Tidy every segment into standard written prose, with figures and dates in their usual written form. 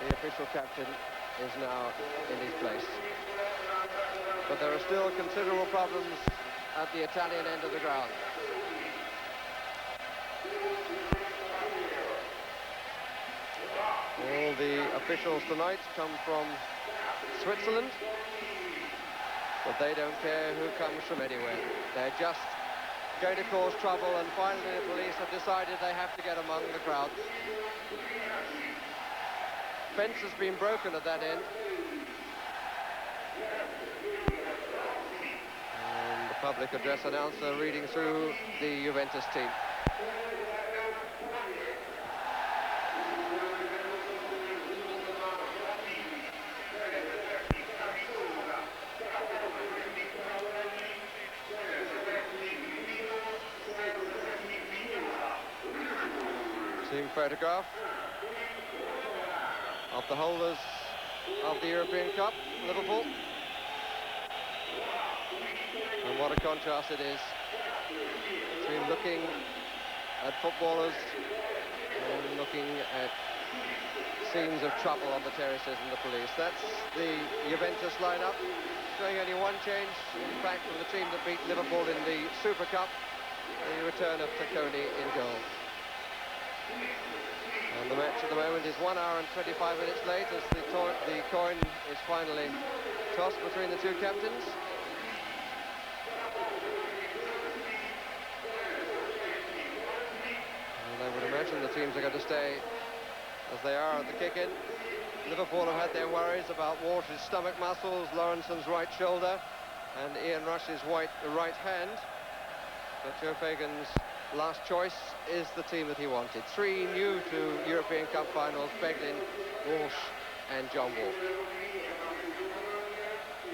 The official captain is now in his place. But there are still considerable problems at the Italian end of the ground. All the officials tonight come from Switzerland, but they don't care who comes from anywhere. They're just going to cause trouble, and finally the police have decided they have to get among the crowd. Fence has been broken at that end. And the public address announcer reading through the Juventus team. Team photograph of the holders of the European Cup, Liverpool. And what a contrast it is between looking at footballers and looking at scenes of trouble on the terraces and the police. That's the Juventus lineup, showing only one change, in fact, from the team that beat Liverpool in the Super Cup, the return of Tacconi in goal. And the match at the moment is 1 hour and 25 minutes late as the coin is finally tossed between the two captains. And I would imagine the teams are going to stay as they are at the kick-in. Liverpool have had their worries about Walsh's stomach muscles, Lawrenson's right shoulder, and Ian Rush's right hand. But Joe Fagan's last choice is the team that he wanted. Three new to European Cup finals: Beglin, Walsh and John Wall.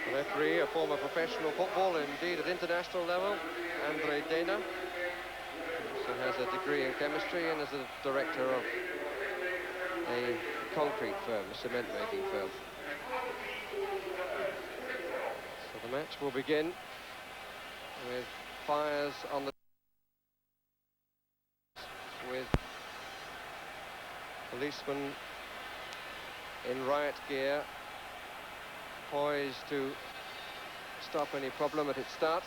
The referee, a former professional footballer, indeed at international level, Andre Dena, also has a degree in chemistry and is a director of a concrete firm, a cement making firm. So the match will begin with fires on the with policemen in riot gear poised to stop any problem at its start.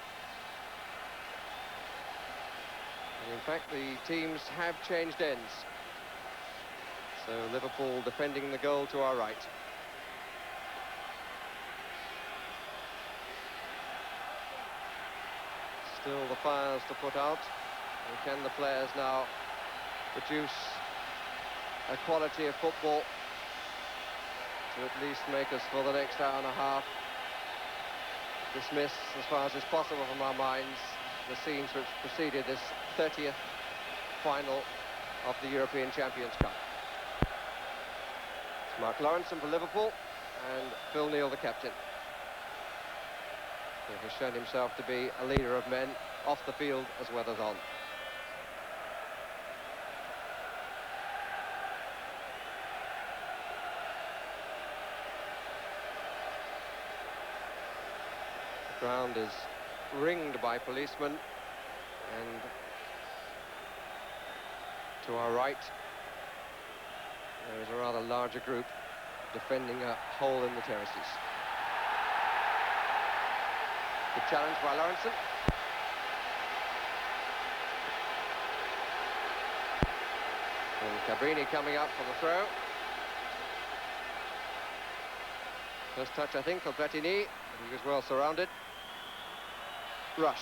And in fact, the teams have changed ends. So Liverpool defending the goal to our right. Still the fires to put out. And can the players now produce a quality of football to at least make us, for the next hour and a half, dismiss as far as is possible from our minds the scenes which preceded this 30th final of the European Champions Cup. It's Mark Lawrenson for Liverpool and Phil Neal, the captain. He has shown himself to be a leader of men off the field as well as on. The ground is ringed by policemen, and to our right there is a rather larger group defending a hole in the terraces. Good challenge by Lawrenson. And Cabrini coming up for the throw. First touch, I think, of Platini. He was well surrounded. Rush.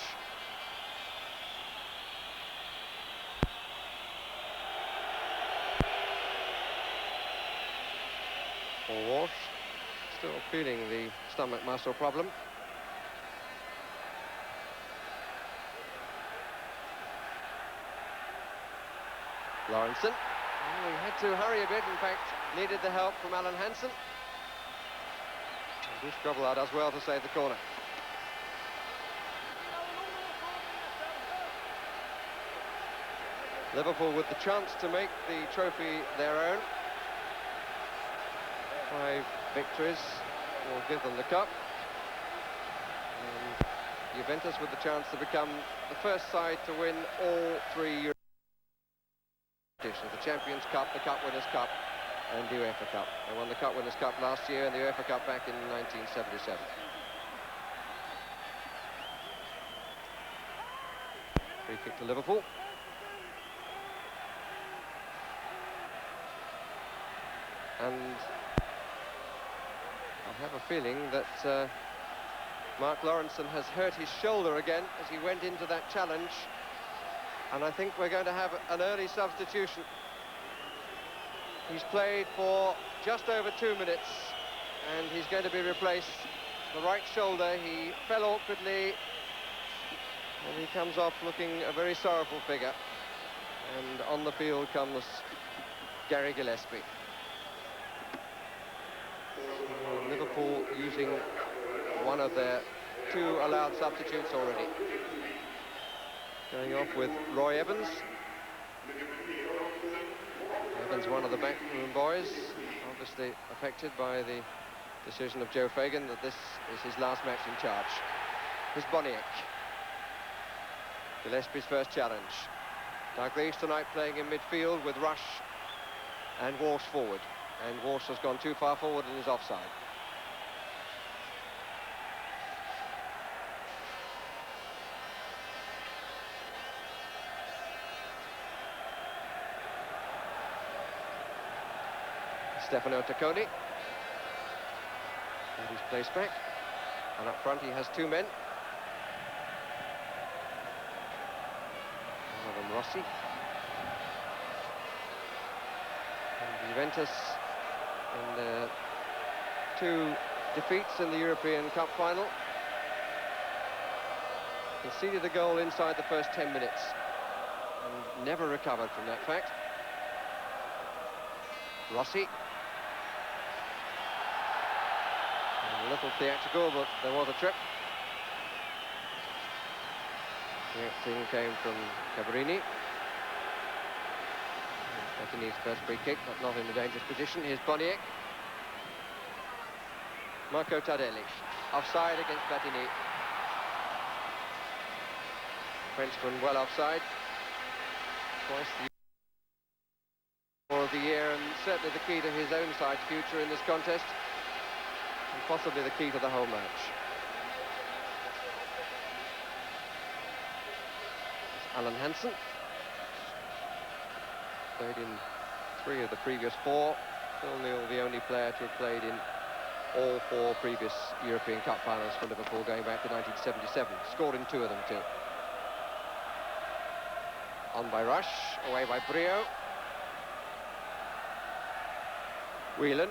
For Walsh, still feeling the stomach muscle problem. Lawrenson. Oh, he had to hurry a bit, in fact, needed the help from Alan Hansen. Bruce Grobbelaar does well to save the corner. Liverpool with the chance to make the trophy their own. 5 victories will give them the cup. And Juventus with the chance to become the first side to win all 3 European editions: the Champions Cup, the Cup Winners' Cup and the UEFA Cup. They won the Cup Winners' Cup last year and the UEFA Cup back in 1977. Free kick to Liverpool. And I have a feeling that Mark Lawrenson has hurt his shoulder again as he went into that challenge. And I think we're going to have an early substitution. He's played for just over 2 minutes and he's going to be replaced. The right shoulder, he fell awkwardly and he comes off looking a very sorrowful figure. And on the field comes Gary Gillespie. Liverpool using one of their 2 allowed substitutes already. Going off with Roy Evans. Evans, one of the backroom boys, obviously affected by the decision of Joe Fagan that this is his last match in charge. Here's Boniek. Gillespie's first challenge. Dalglish tonight playing in midfield with Rush and Walsh forward. And Walsh has gone too far forward and is offside. Stefano Tacconi. And he's placed back. And up front he has 2 men. One of them Rossi. And Juventus in their 2 defeats in the European Cup final conceded a goal inside the first 10 minutes and never recovered from that fact. Rossi. A little theatrical, but there was a trip. The acting came from Cabrini. Platini's first free kick, but not in a dangerous position. Here's Boniek. Marco Tardelli. Offside against Platini. Frenchman well offside. Twice the of the year, and certainly the key to his own side's future in this contest. And possibly the key to the whole match. It's Alan Hansen. Played in 3 of the previous 4. Phil Neal, the only player to have played in all 4 previous European Cup finals for Liverpool going back to 1977. Scored in 2 of them too. On by Rush, away by Brio. Whelan.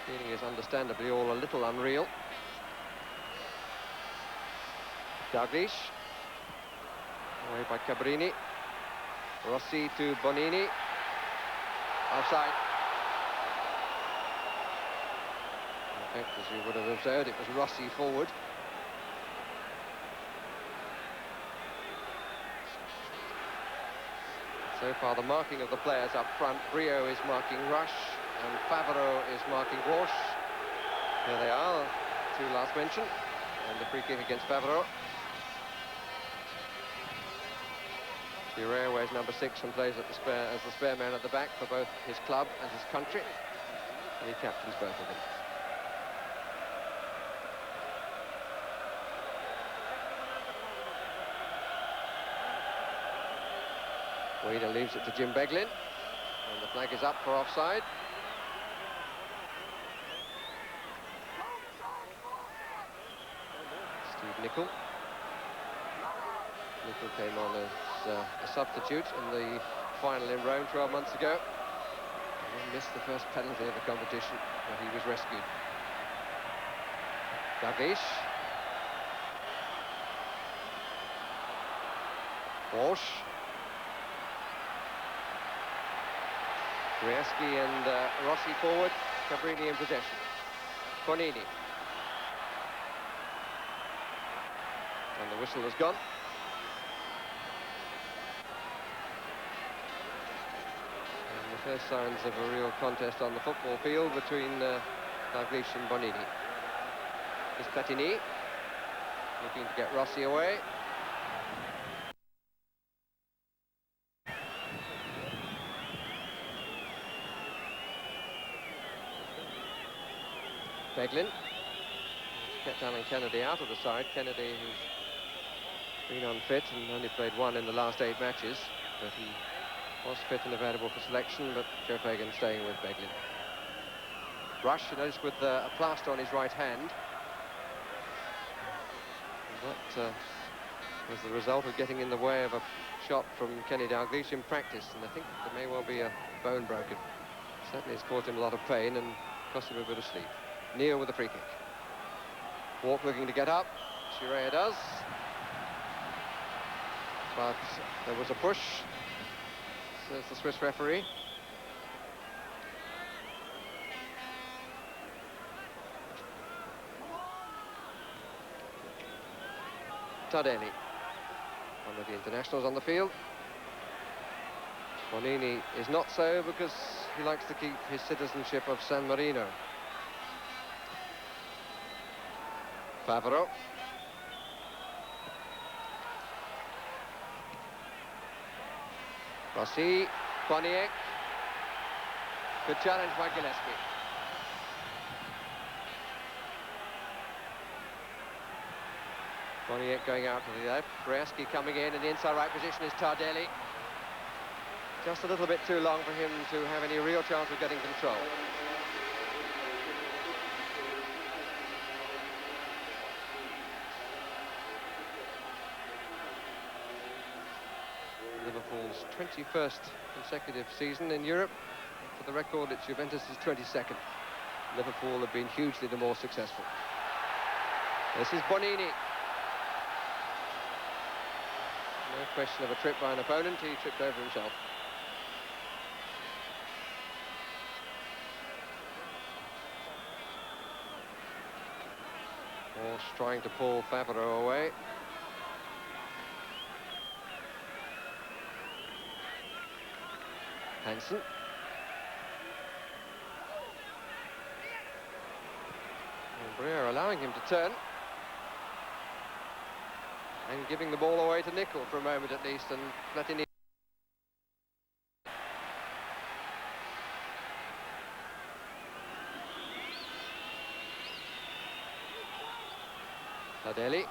Feeling is understandably all a little unreal. Dalglish. Away by Cabrini. Rossi to Bonini. Offside. In fact, as you would have observed, it was Rossi forward. So far, the marking of the players up front. Brio is marking Rush, and Favreau is marking Walsh. Here they are, 2 last mentioned, and the free kick against Favreau. Duray wears number 6 and plays at as the spare man at the back for both his club and his country, and he captains both of them. Weeder leaves it to Jim Beglin, and the flag is up for offside. Steve Nicol. Nicol came on as a substitute in the final in Rome 12 months ago. And missed the first penalty of the competition, where he was rescued. Dalglish. Walsh. Briaski and Rossi forward, Cabrini in possession. Bonini. And the whistle has gone. And the first signs of a real contest on the football field between Dalglish and Bonini. It's Platini, looking to get Rossi away. Beglin. He's kept Alan Kennedy out of the side. Kennedy, who's been unfit and only played one in the last 8 matches, but he was fit and available for selection, but Joe Fagan staying with Beglin. Rush, you notice, with a plaster on his right hand. And that was the result of getting in the way of a shot from Kenny Dalglish in practice, and I think there may well be a bone broken. Certainly it's caused him a lot of pain and cost him a bit of sleep. Neal with a free kick. Walk looking to get up. Chirea does. But there was a push, says the Swiss referee. Tardelli, one of the internationals on the field. Bonini is not so because he likes to keep his citizenship of San Marino. Favreau. Rossi, Boniek. Good challenge by Gillespie. Boniek going out to the left. Brzeski coming in the inside right position is Tardelli. Just a little bit too long for him to have any real chance of getting control. Liverpool's 21st consecutive season in Europe. For the record, it's Juventus' 22nd. Liverpool have been hugely the more successful. This is Bonini. No question of a trip by an opponent, he tripped over himself. Walsh trying to pull Favreau away. Hansen. And Briere allowing him to turn. And giving the ball away to Nicol for a moment at least, and Platini. Tardelli.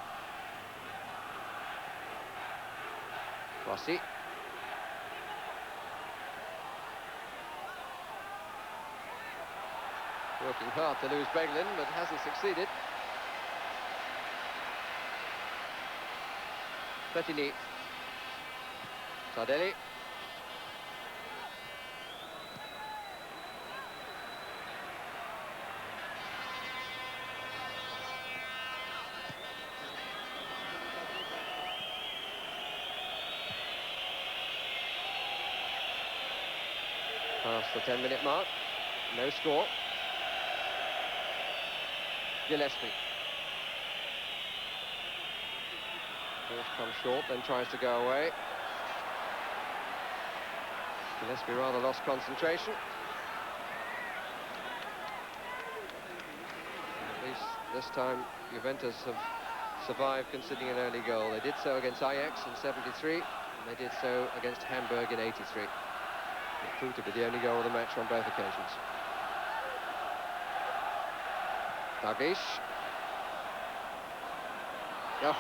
Rossi. Working hard to lose Beglin, but hasn't succeeded. Platini. Tardelli. Past the 10-minute mark. No score. Gillespie. Walsh comes short, then tries to go away. Gillespie rather lost concentration. At least this time Juventus have survived conceding an early goal. They did so against Ajax in '73, and they did so against Hamburg in '83. It proved to be the only goal of the match on both occasions. Dalglish. Oh.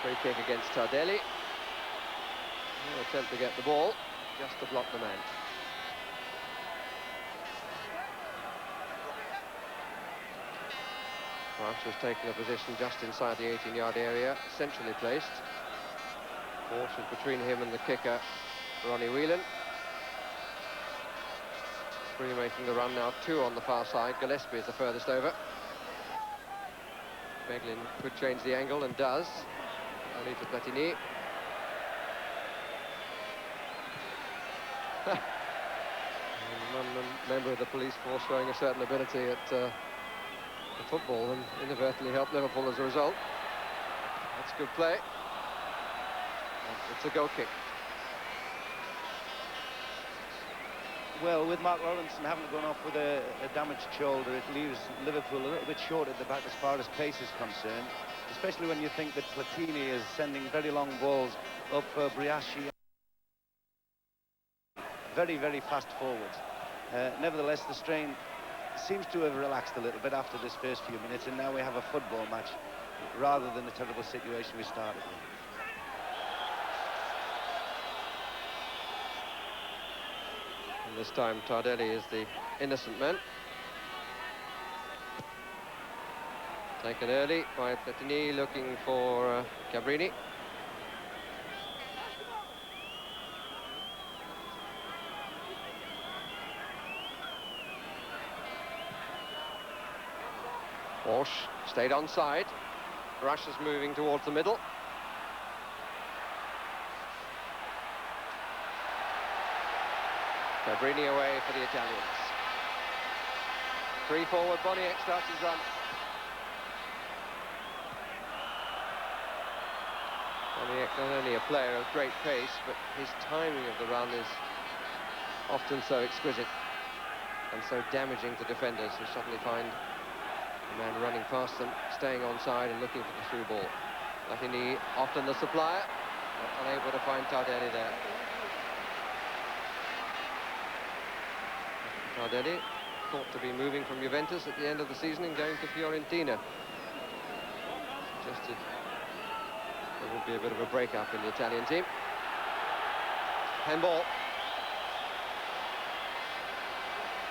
Free kick against Tardelli. No attempt to get the ball, just to block the man. Rush has taken a position just inside the 18-yard area, centrally placed. Walsh is between him and the kicker, Ronnie Whelan. 3 making the run now, 2 on the far side. Gillespie is the furthest over. Beglin could change the angle and does. Only to Platini. One member of the police force showing a certain ability at football and inadvertently helped Liverpool as a result. That's good play. It's a goal kick. Well, with Mark Lawrenson having gone off with a damaged shoulder, it leaves Liverpool a little bit short at the back as far as pace is concerned, especially when you think that Platini is sending very long balls up for Brzeski. Very, very fast forwards. Nevertheless, the strain seems to have relaxed a little bit after this first few minutes, and now we have a football match rather than the terrible situation we started with. And this time Tardelli is the innocent man. Taken early by Platini, looking for Cabrini. Walsh stayed onside. Rush is moving towards the middle. Cabrini away for the Italians. Three forward, Boniek starts his run. Boniek, not only a player of great pace, but his timing of the run is often so exquisite and so damaging to defenders who suddenly find the man running past them, staying onside and looking for the through ball. Platini, often the supplier, but unable to find Tardelli there. Tardelli, thought to be moving from Juventus at the end of the season and going to Fiorentina. Suggested there would be a bit of a break-up in the Italian team. Handball.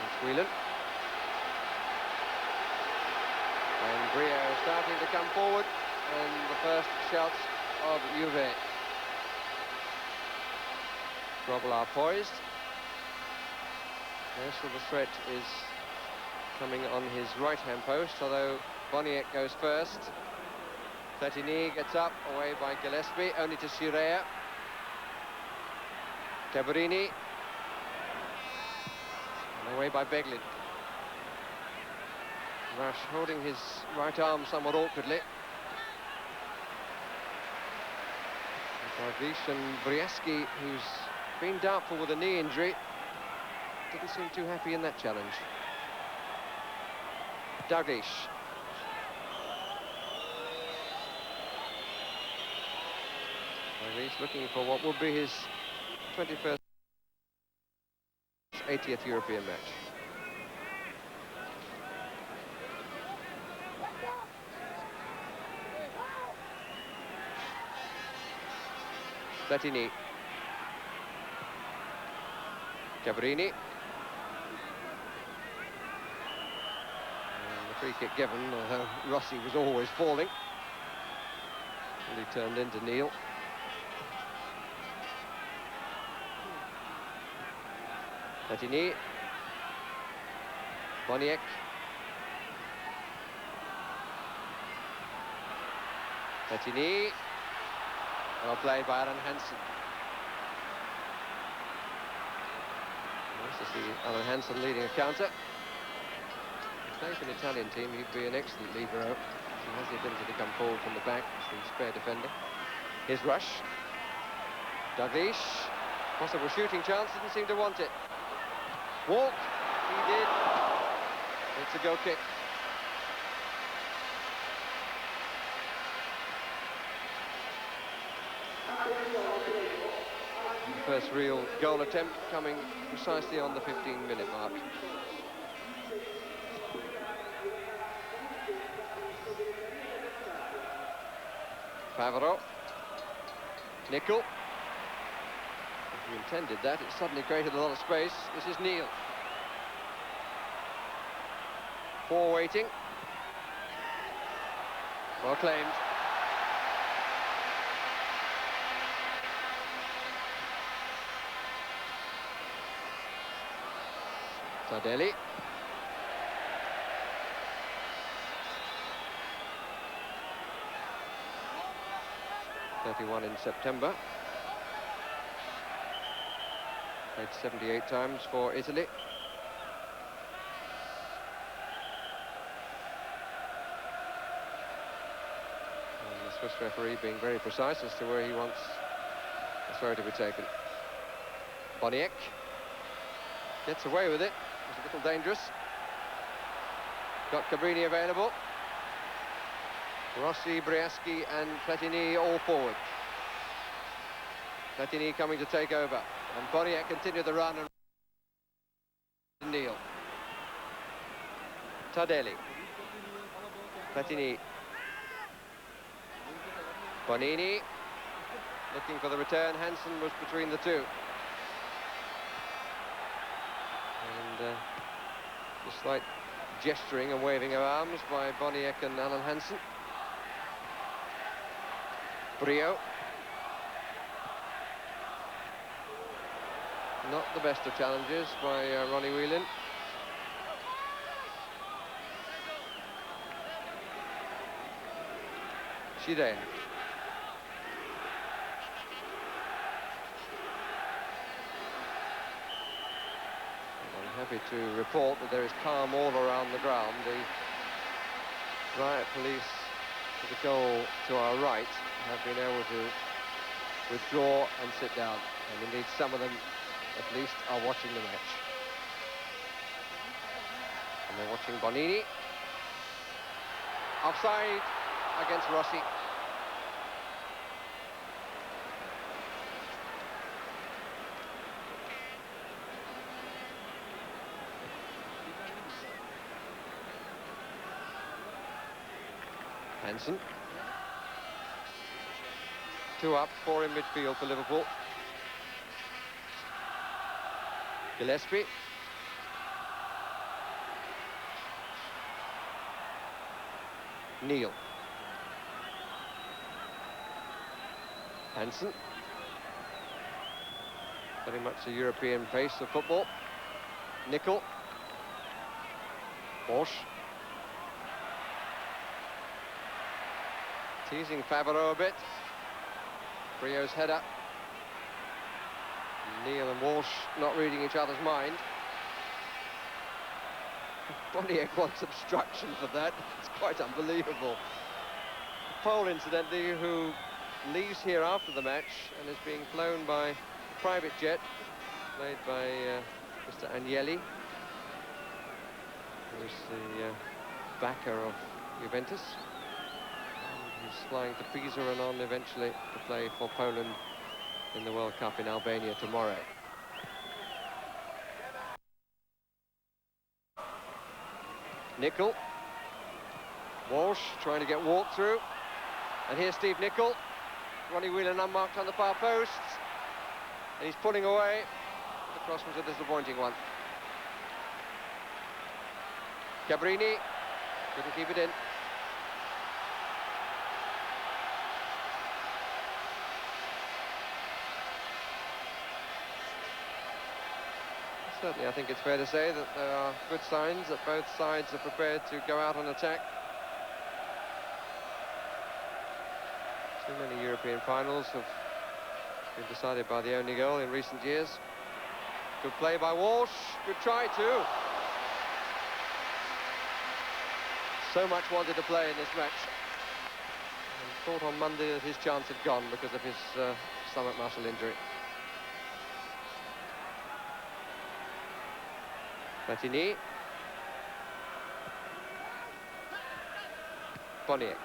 It's Whelan. And Brio starting to come forward, and the first shots of Juve. Grobbelaar poised. Most of the threat is coming on his right-hand post, although Boniek goes first. Platini gets up, away by Gillespie, only to Scirea. Cabrini. And away by Beglin. Rush holding his right arm somewhat awkwardly. Darvish and Briaski, who's been doubtful with a knee injury, didn't seem too happy in that challenge. Dalglish. Dalglish looking for what will be his 21st, 80th European match. Platini. Cabrini. And the free kick given, although Rossi was always falling. And he turned into Neil. Platini. Boniek. Platini. Well played by Alan Hansen. Nice to see Alan Hansen leading a counter. If playing for an Italian team, he'd be an excellent libero. He has the ability to come forward from the back as the spare defender. Here's Rush. Dalglish. Possible shooting chance, didn't seem to want it. Walk. He did. It's a goal kick. The first real goal attempt coming precisely on the 15-minute mark. Favaro. Nickel. If you intended that, it suddenly created a lot of space. This is Neil. Four waiting. Well claimed. Tardelli. (31 in September). Played 78 times for Italy. And the Swiss referee being very precise as to where he wants the throw to be taken. Boniek gets away with it. It's a little dangerous. Got Cabrini available. Rossi, Briaski and Platini all forward. Platini coming to take over. And Boniek continued the run and Neil. Tardelli. Platini. Bonini. Looking for the return. Hansen was between the two. And a slight gesturing and waving of arms by Boniek and Alan Hansen. Brio. Not the best of challenges by Ronnie Whelan. Shidea. I'm happy to report that there is calm all around the ground. The riot police to the goal to our right have been able to withdraw and sit down. And indeed some of them at least are watching the match. And they're watching Bonini. Offside against Rossi. Hansen. 2 up, 4 in midfield for Liverpool. Gillespie. Neal. Hansen. Very much the European pace of football. Nickel. Bosch. Teasing Favreau a bit. Brio's header. Neal and Walsh not reading each other's mind. Boniek wants obstruction for that. It's quite unbelievable. Pole, incidentally, who leaves here after the match and is being flown by a private jet, played by Mr. Agnelli, who's the backer of Juventus. And he's flying to Pisa and on eventually to play for Poland in the World Cup in Albania tomorrow. Nickel. Walsh trying to get walked through. And here's Steve Nickel. Ronnie Whelan unmarked on the far post. And he's pulling away. The cross was a disappointing one. Cabrini couldn't keep it in. Certainly, I think it's fair to say that there are good signs that both sides are prepared to go out on attack. Too many European finals have been decided by the only goal in recent years. Good play by Walsh, good try too. So much wanted to play in this match. And thought on Monday that his chance had gone because of his stomach muscle injury. Platini. Boniek.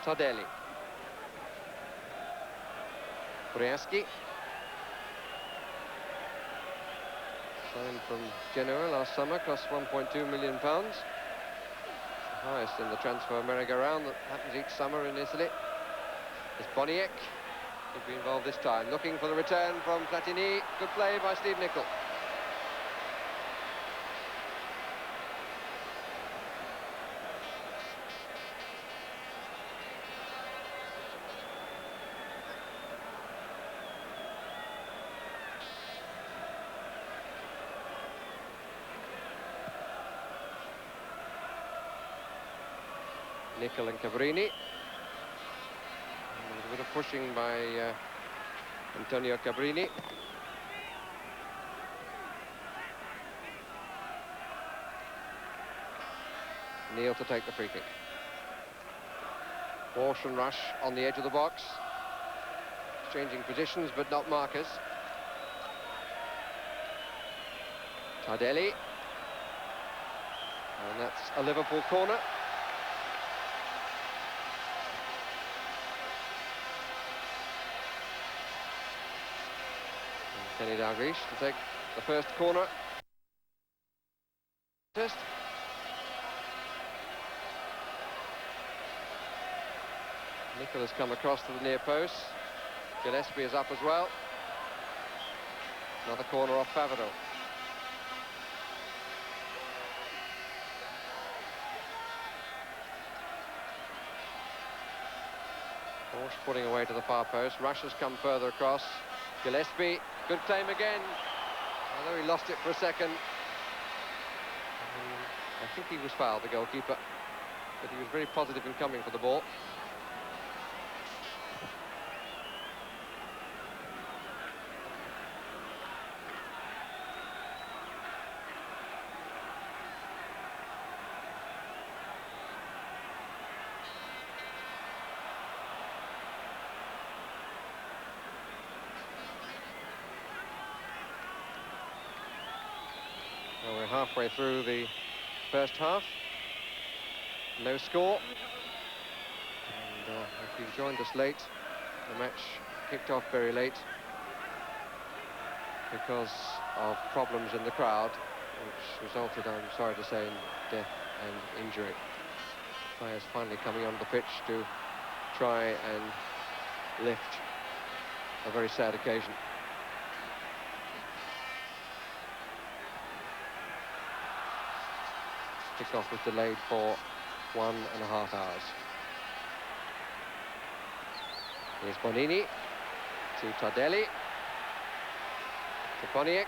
Tardelli. Briaski. Signed from Genoa last summer, cost £1.2 million. It's the highest in the transfer merry-go-round that happens each summer in Italy. It's Boniek. Could be involved this time. Looking for the return from Platini. Good play by Steve Nickel. Nickel and Cabrini. A bit of pushing by Antonio Cabrini. Neal to take the free kick. Walsh and Rush on the edge of the box. Changing positions, but not markers. Tardelli. And that's a Liverpool corner. Kenny Dalglish to take the first corner. Test. Nicol has come across to the near post. Gillespie is up as well. Another corner off Favreau. Walsh putting away to the far post. Rush has come further across. Gillespie, good claim again. Although he lost it for a second. I think he was fouled, the goalkeeper. But he was very positive in coming for the ball. Well, we're halfway through the first half. No score. And if you've joined us late, the match kicked off very late because of problems in the crowd, which resulted, I'm sorry to say, in death and injury. Players finally coming onto the pitch to try and lift a very sad occasion. Kick-off was delayed for 1.5 hours. Here's Bonini to Tardelli, to Boniek.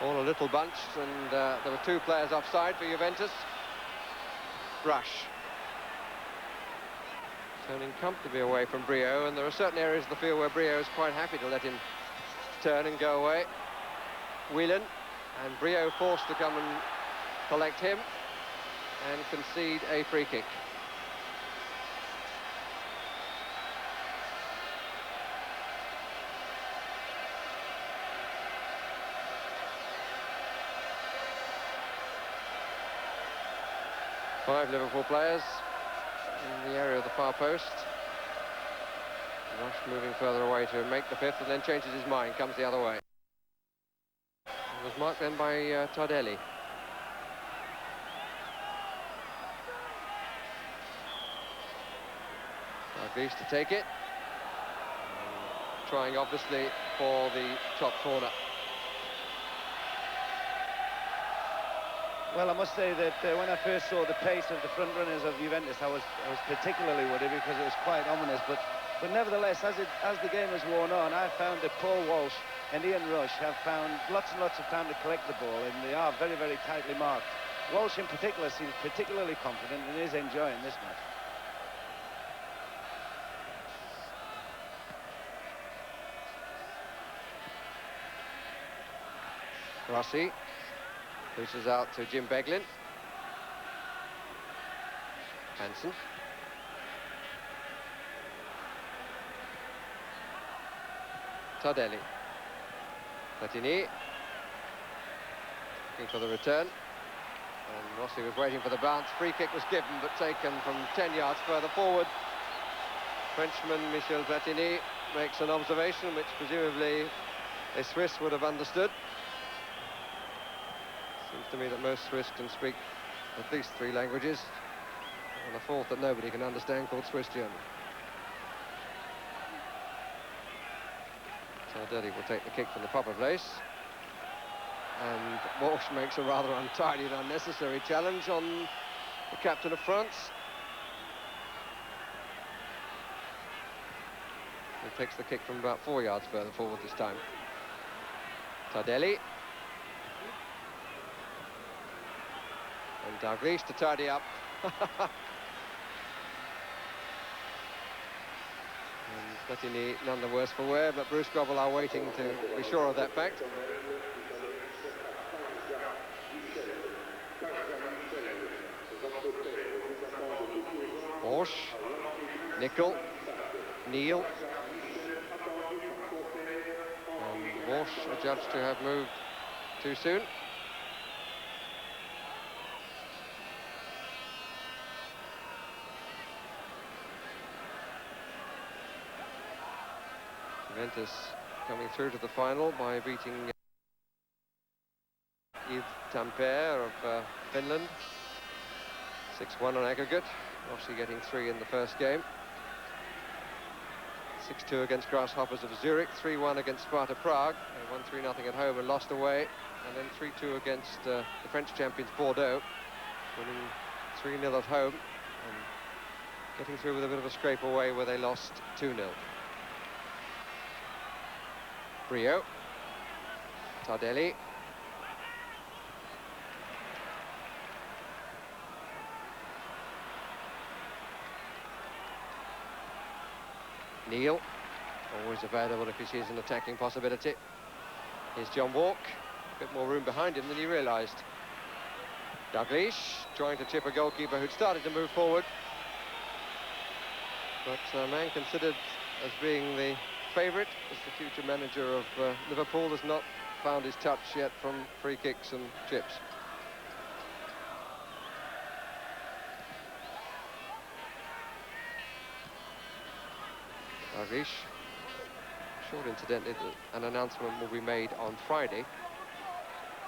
All a little bunched, and there were 2 players offside for Juventus. Rush turning comfortably away from Brio, and there are certain areas of the field where Brio is quite happy to let him turn and go away. Whelan, and Brio forced to come and collect him and concede a free kick. Five Liverpool players in the area of the far post. Rush moving further away to make the 5th, and then changes his mind, comes the other way. It was marked then by Tardelli. Greece to take it. Trying obviously for the top corner. Well, I must say that when I first saw the pace of the front runners of Juventus, I was particularly worried because it was quite ominous. But nevertheless, as the game has worn on, I found that Paul Walsh and Ian Rush have found lots and lots of time to collect the ball, and they are very, very tightly marked. Walsh in particular seems particularly confident and is enjoying this match. Rossi pushes out to Jim Beglin. Hansen. Tardelli. Platini. Looking for the return. And Rossi was waiting for the bounce. Free kick was given, but taken from 10 yards further forward. Frenchman Michel Platini makes an observation which presumably a Swiss would have understood. Seems to me that most Swiss can speak at least 3 languages, and a 4th that nobody can understand, called Swiss German. Tardelli will take the kick from the proper place, and Walsh makes a rather untidy and unnecessary challenge on the captain of France. He takes the kick from about 4 yards further forward this time. Tardelli. And Dalglish to tidy up. And Platini none the worse for wear, but Bruce Grobbel are waiting to be sure of that fact. Walsh, Nicol, Neal. And Walsh adjudged to have moved too soon. Juventus coming through to the final by beating Yves Tampere of Finland. 6-1 on aggregate. Rossi getting 3 in the first game. 6-2 against Grasshoppers of Zurich, 3-1 against Sparta Prague. They won 3-0 at home and lost away. And then 3-2 against the French champions Bordeaux, winning 3-0 at home and getting through with a bit of a scrape away where they lost 2-0. Brio. Tardelli. Neil, always available if he sees an attacking possibility. Here's John Walk, a bit more room behind him than he realised. Dalglish trying to chip a goalkeeper who'd started to move forward. But a man considered as being the favourite, as the future manager of Liverpool, has not found his touch yet from free kicks and chips. Dalglish. Short incidentally, an announcement will be made on Friday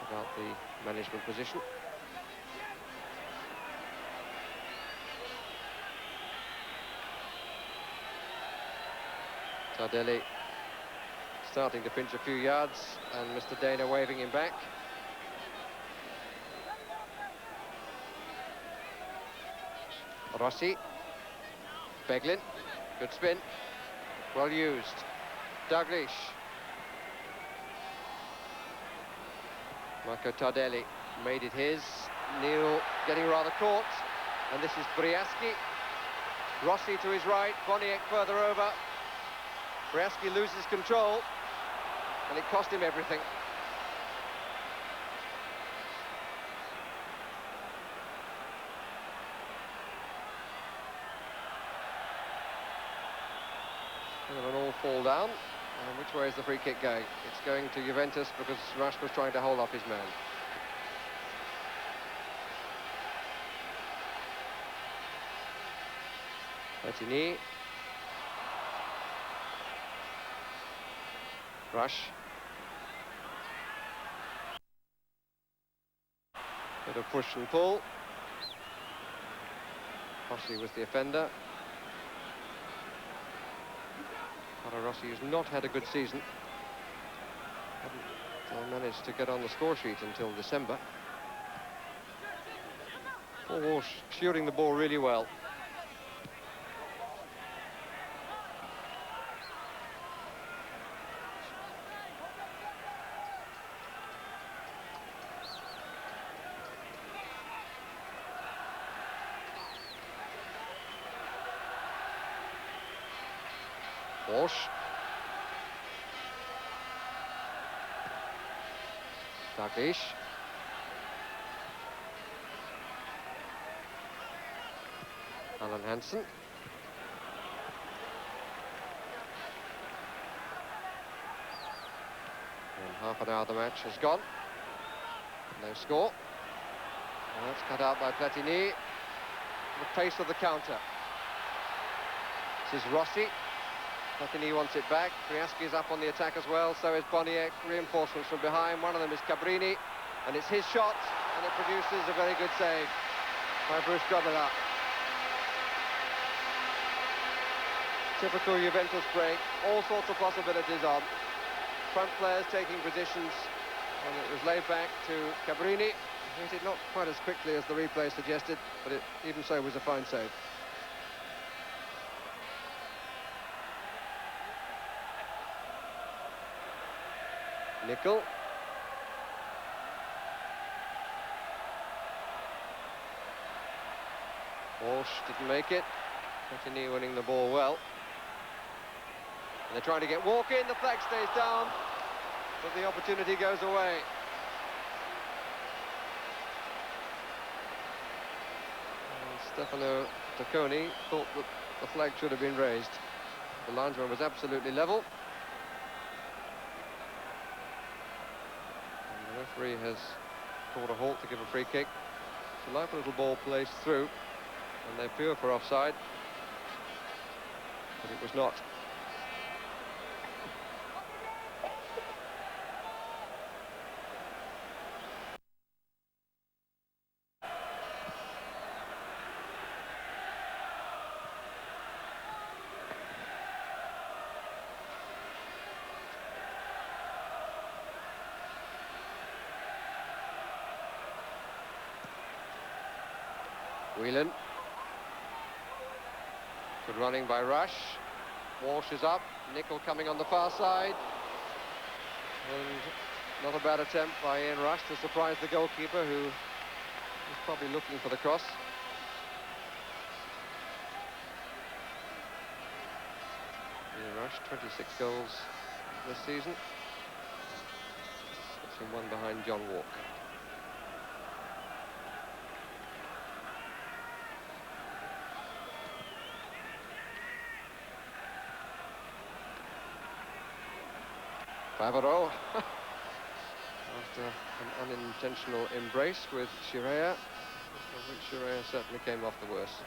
about the management position. Tardelli starting to pinch a few yards, and Mr. Dana waving him back. Rossi. Beglin. Good spin. Well used. Dalglish. Marco Tardelli made it his. Neil getting rather caught. And this is Briaski. Rossi to his right. Boniek further over. Briaski loses control. And it cost him everything. An all fall down. And which way is the free kick going? It's going to Juventus because Rush was trying to hold off his man. Platini. Rush. Bit of push and pull. Rossi was the offender. Rossi has not had a good season. Hadn't managed to get on the score sheet until December. Paul Walsh shooting the ball really well. Walsh. Dalglish. Alan Hansen. And half an hour the match has gone. No score. And that's cut out by Platini. The pace of the counter. This is Rossi. Platini wants it back. Briaski is up on the attack as well, so is Boniek. Reinforcements from behind. One of them is Cabrini, and it's his shot, and it produces a very good save by Bruce Grobbelaar. Typical Juventus break. All sorts of possibilities on. Front players taking positions, and it was laid back to Cabrini. Hit it not quite as quickly as the replay suggested, but it even so was a fine save. Nickel. Walsh didn't make it. Platini winning the ball well. And they're trying to get Walk in. The flag stays down, but the opportunity goes away. And Stefano Tocconi thought that the flag should have been raised. The linesman was absolutely level. The referee has called a halt to give a free kick. It's a live little ball placed through, and they appeal for offside, but it was not. Whelan. Good running by Rush. Walsh is up. Nicol coming on the far side. And not a bad attempt by Ian Rush to surprise the goalkeeper, who was probably looking for the cross. Ian Rush, 26 goals this season. Puts him one behind John Walk. Favreau, after an unintentional embrace with Chirea, of which Chirea certainly came off the worst.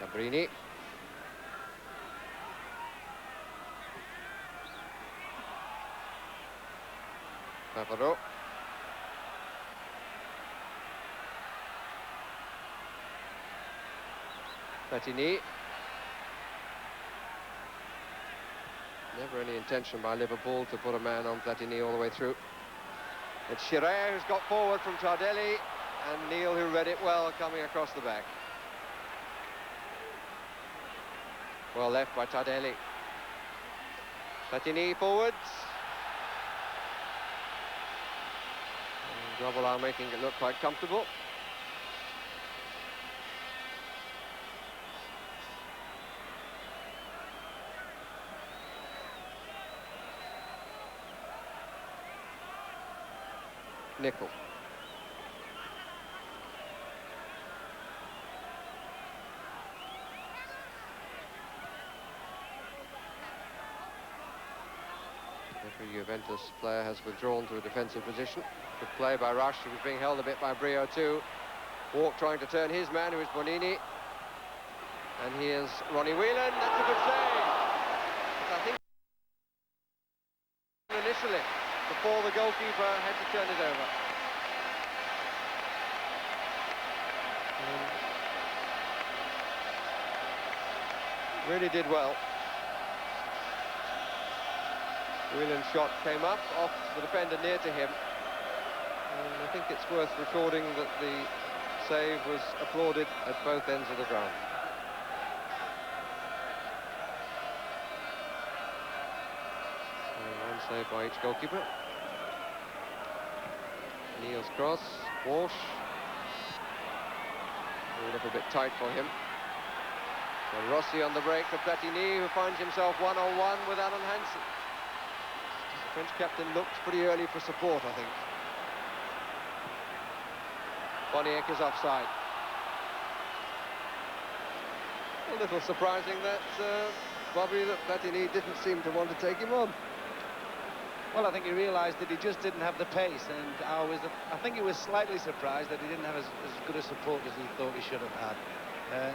Cabrini. Favreau. Platini. Never any intention by Liverpool to put a man on Platini all the way through. It's Chirea who's got forward from Tardelli, and Neil, who read it well, coming across the back. Well left by Tardelli. Platini forwards. And Grobbelaar making it look quite comfortable. Nicol. Every Juventus player has withdrawn to a defensive position. Good play by Rush, who was being held a bit by Brio too. Walk trying to turn his man, who is Bonini. And here's Ronnie Whelan. That's a good save. But I think initially, before the goalkeeper had to turn it over. Really did well. Whelan's shot came up off the defender near to him. And I think it's worth recording that the save was applauded at both ends of the ground. One save by each goalkeeper. Neil's cross, Walsh. A little bit tight for him. And Rossi on the break for Platini, who finds himself one-on-one with Alan Hansen. The French captain looked pretty early for support, I think. Boniek is offside. A little surprising that, Bobby, that Platini didn't seem to want to take him on. Well, I think he realised that he just didn't have the pace, and I think he was slightly surprised that he didn't have as good a support as he thought he should have had.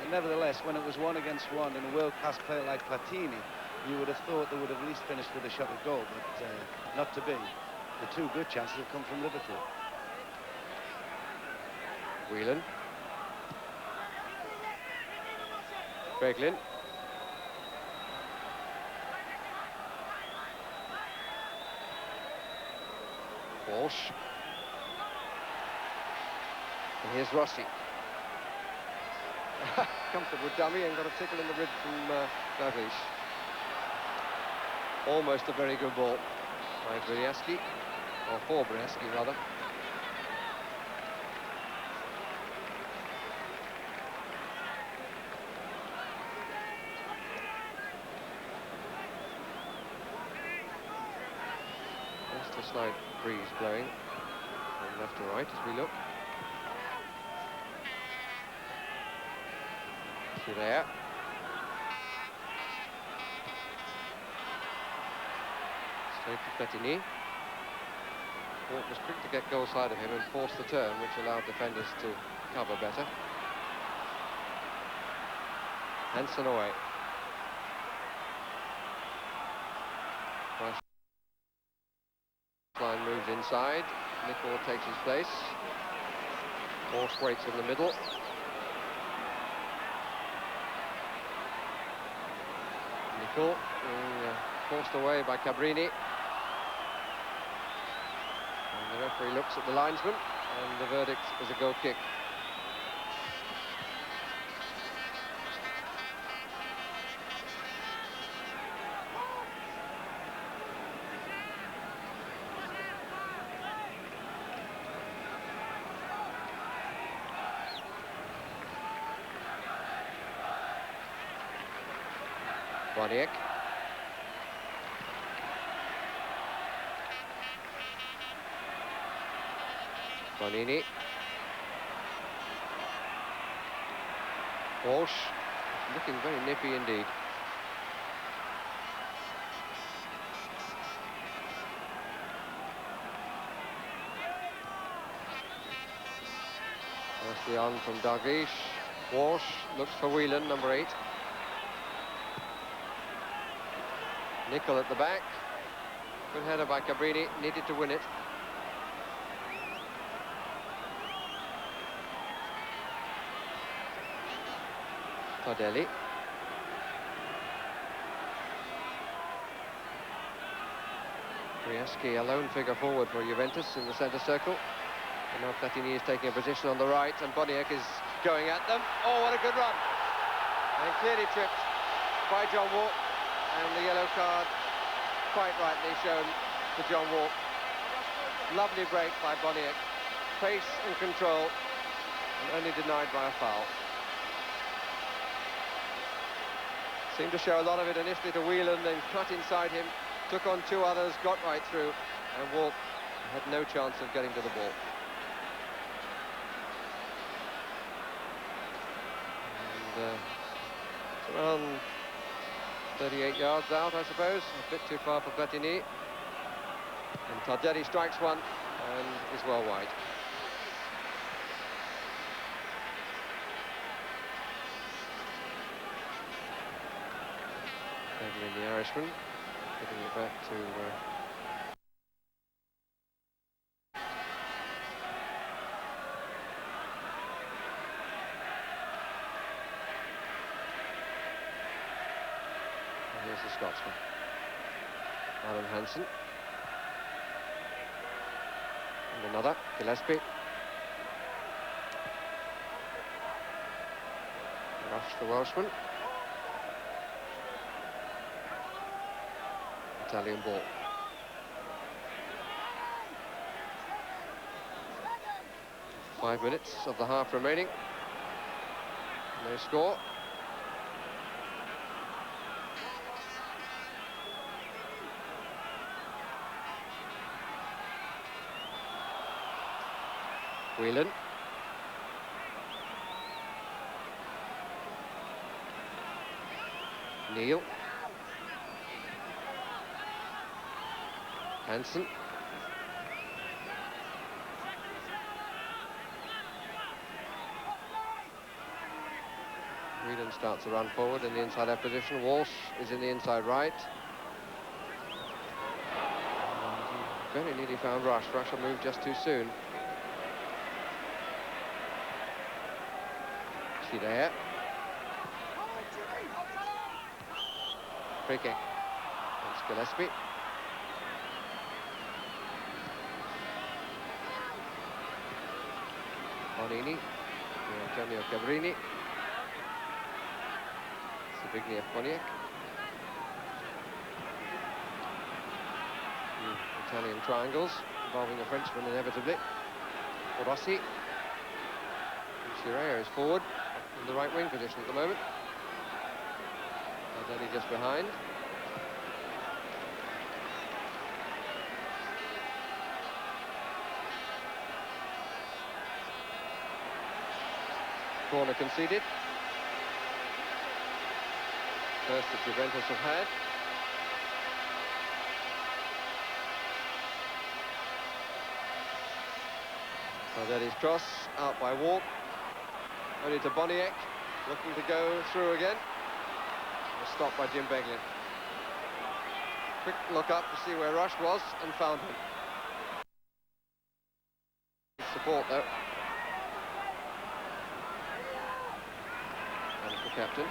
Nevertheless, when it was 1 against 1 and a world-class player like Platini, you would have thought they would have at least finished with a shot at goal, but not to be. The two good chances have come from Liverpool. Whelan. Breglin. Walsh. And here's Rossi. Comfortable dummy and got a tickle in the rib from Davies. Almost a very good ball by Briaski, or for Briaski rather. Just a slight breeze blowing from left to right as we look. There. Straight to Platini. Walk was quick to get goal side of him and force the turn, which allowed defenders to cover better. Hansen away. Line moves inside. Nicol takes his place. Walsh waits in the middle. Nicol being forced away by Cabrini. Referee looks at the linesman, and the verdict is a goal kick. Boniek. Bonini. Walsh, looking very nippy indeed. Nicely on from Dalglish. Walsh looks for Whelan, number 8. Nicol at the back. Good header by Cabrini, needed to win it. Tardelli. Brieschi, a lone figure forward for Juventus in the centre circle. And now Platini is taking a position on the right, and Boniek is going at them. Oh, what a good run! And clearly tripped by John Walk, and the yellow card quite rightly shown to John Walk. Lovely break by Boniek. Pace and control, and only denied by a foul. Seemed to show a lot of it initially to Whelan, then cut inside him, took on 2 others, got right through, and Walk had no chance of getting to the ball. And it's around 38 yards out, I suppose, a bit too far for Platini. And Tardelli strikes one and is well wide. In the Irishman, getting it back to here's the Scotsman, Alan Hansen, and another, Gillespie. Rush the Welshman. Italian ball. Five minutes of the half remaining. No score. Whelan. Neal. Hansen. Whelan starts to run forward in the inside left position. Walsh is in the inside right. And very nearly found Rush. Rush will move just too soon. There. Free kick. That's Gillespie. Bonini. Antonio Cabrini. Zbigniew Boniek. Italian triangles involving a Frenchman inevitably. Rossi. Chiraya is forward in the right wing position at the moment. Tardelli just behind. Corner conceded. First that Juventus have had. Tardelli's cross out by Walk. Only to Boniek, looking to go through again. Stopped by Jim Beglin. Quick look up to see where Rush was and found him. Support though. And the captain.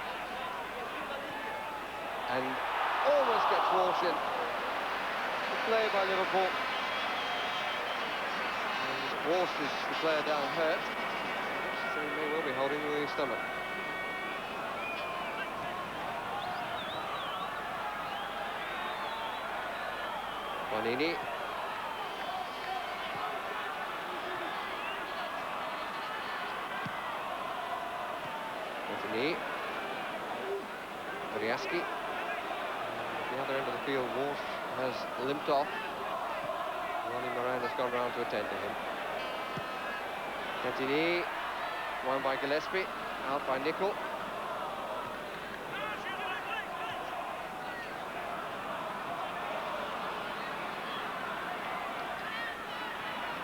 And almost gets Walsh in. Good play by Liverpool. Walsh is the player down hurt, so he may well be holding the stomach. Bonini. Anthony. Briaski. At the other end of the field, Walsh has limped off. Ronnie Moran has gone round to attend to him. Cantini, won by Gillespie, out by Nicol.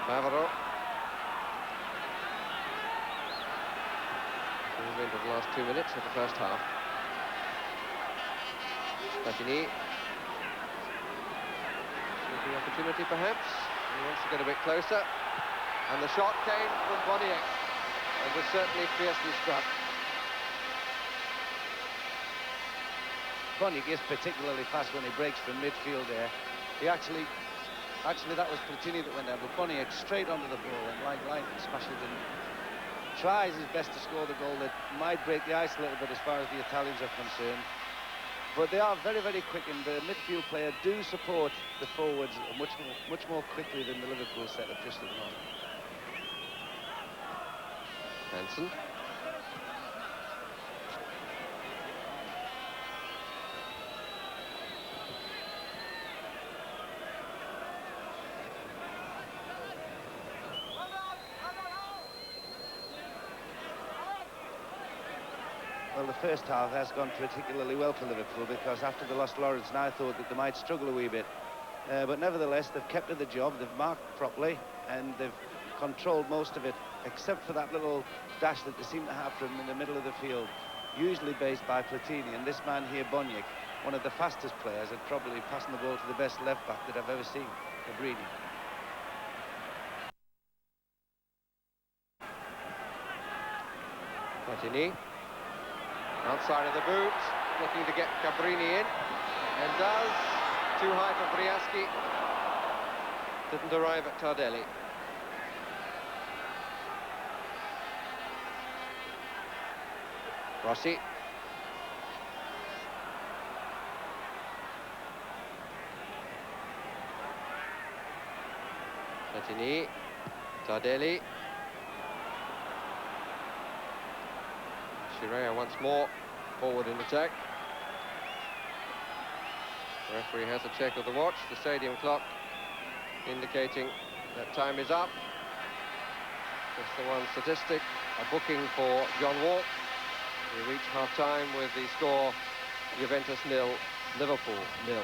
Bavaro. We've into the last 2 minutes of the first half. Platini. The opportunity, perhaps. He wants to get a bit closer. And the shot came from Boniek. And was certainly fiercely struck. Boniek is particularly fast when he breaks from midfield there. He actually that was Platini that went down, but Boniek straight onto the ball and line smashes it in. Tries his best to score the goal that might break the ice a little bit as far as the Italians are concerned. But they are very, very quick, and the midfield player do support the forwards much more quickly than the Liverpool setup just at the moment. Hansen. Well, the first half has gone particularly well for Liverpool, because after they lost Lawrence, I thought that they might struggle a wee bit. But nevertheless, they've kept to the job, they've marked properly, and they've controlled most of it, except for that little dash that they seem to have from in the middle of the field, usually based by Platini. And this man here, Boniek, one of the fastest players, and probably passing the ball to the best left-back that I've ever seen, Cabrini. Platini. Outside of the boot, looking to get Cabrini in, and does. Too high for Briaski. Didn't arrive at Tardelli. Rossi. Platini. Tardelli. Chirea once more forward in attack. The referee has a check of the watch, the stadium clock indicating that time is up. Just the one statistic, a booking for John Walk. We reach half-time with the score Juventus 0, Liverpool 0.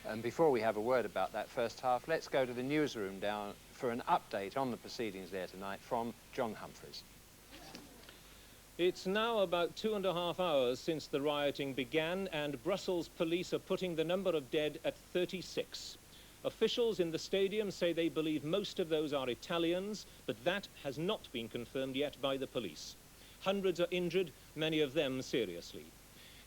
And before we have a word about that first half, let's go to the newsroom down for an update on the proceedings there tonight from John Humphreys. It's now about 2.5 hours since the rioting began, and Brussels police are putting the number of dead at 36. Officials in the stadium say they believe most of those are Italians, but that has not been confirmed yet by the police. Hundreds are injured, many of them seriously.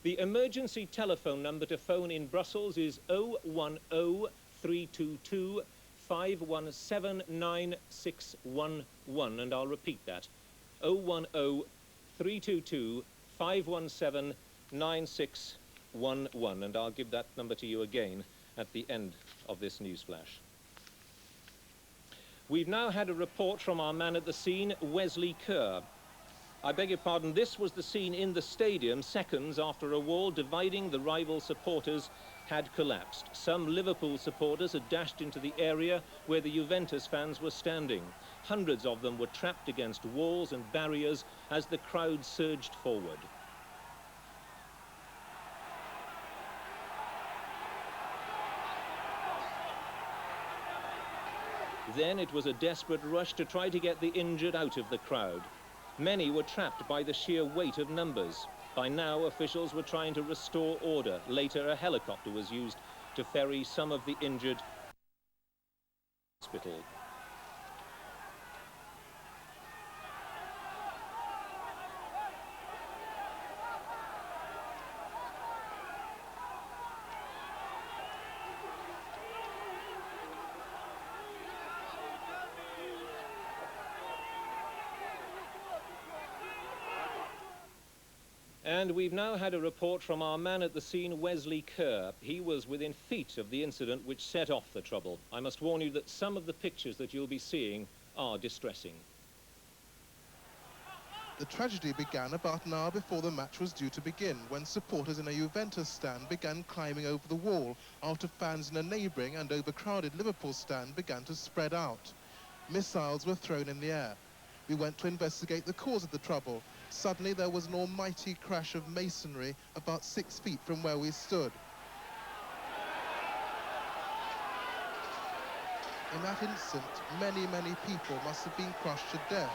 The emergency telephone number to phone in Brussels is 010 322 517 9611, and I'll repeat that, 010 322 517 9611, and I'll give that number to you again at the end of this news flash. We've now had a report from our man at the scene, Wesley Kerr. I beg your pardon, this was the scene in the stadium seconds after a wall dividing the rival supporters had collapsed. Some Liverpool supporters had dashed into the area where the Juventus fans were standing. Hundreds of them were trapped against walls and barriers as the crowd surged forward. Then it was a desperate rush to try to get the injured out of the crowd. Many were trapped by the sheer weight of numbers. By now, officials were trying to restore order. Later, a helicopter was used to ferry some of the injured to the hospital. And we've now had a report from our man at the scene, Wesley Kerr. He was within feet of the incident which set off the trouble. I must warn you that some of the pictures that you'll be seeing are distressing. The tragedy began about an hour before the match was due to begin, when supporters in a Juventus stand began climbing over the wall after fans in a neighbouring and overcrowded Liverpool stand began to spread out. Missiles were thrown in the air. We went to investigate the cause of the trouble. Suddenly there was an almighty crash of masonry about 6 feet from where we stood. In that instant, many people must have been crushed to death,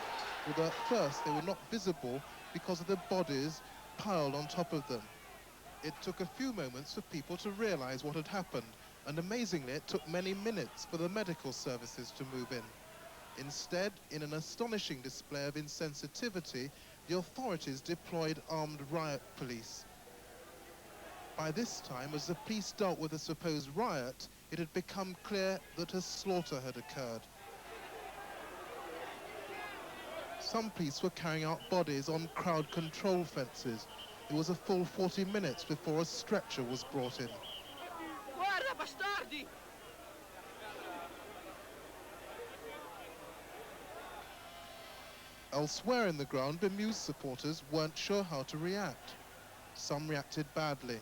although at first they were not visible because of the bodies piled on top of them. It took a few moments for people to realize what had happened, and amazingly it took many minutes for the medical services to move in. Instead, in an astonishing display of insensitivity, the authorities deployed armed riot police. By this time, as the police dealt with the supposed riot, it had become clear that a slaughter had occurred. Some police were carrying out bodies on crowd control fences. It was a full 40 minutes before a stretcher was brought in. Guarda, bastardi! Elsewhere in the ground, bemused supporters weren't sure how to react. Some reacted badly.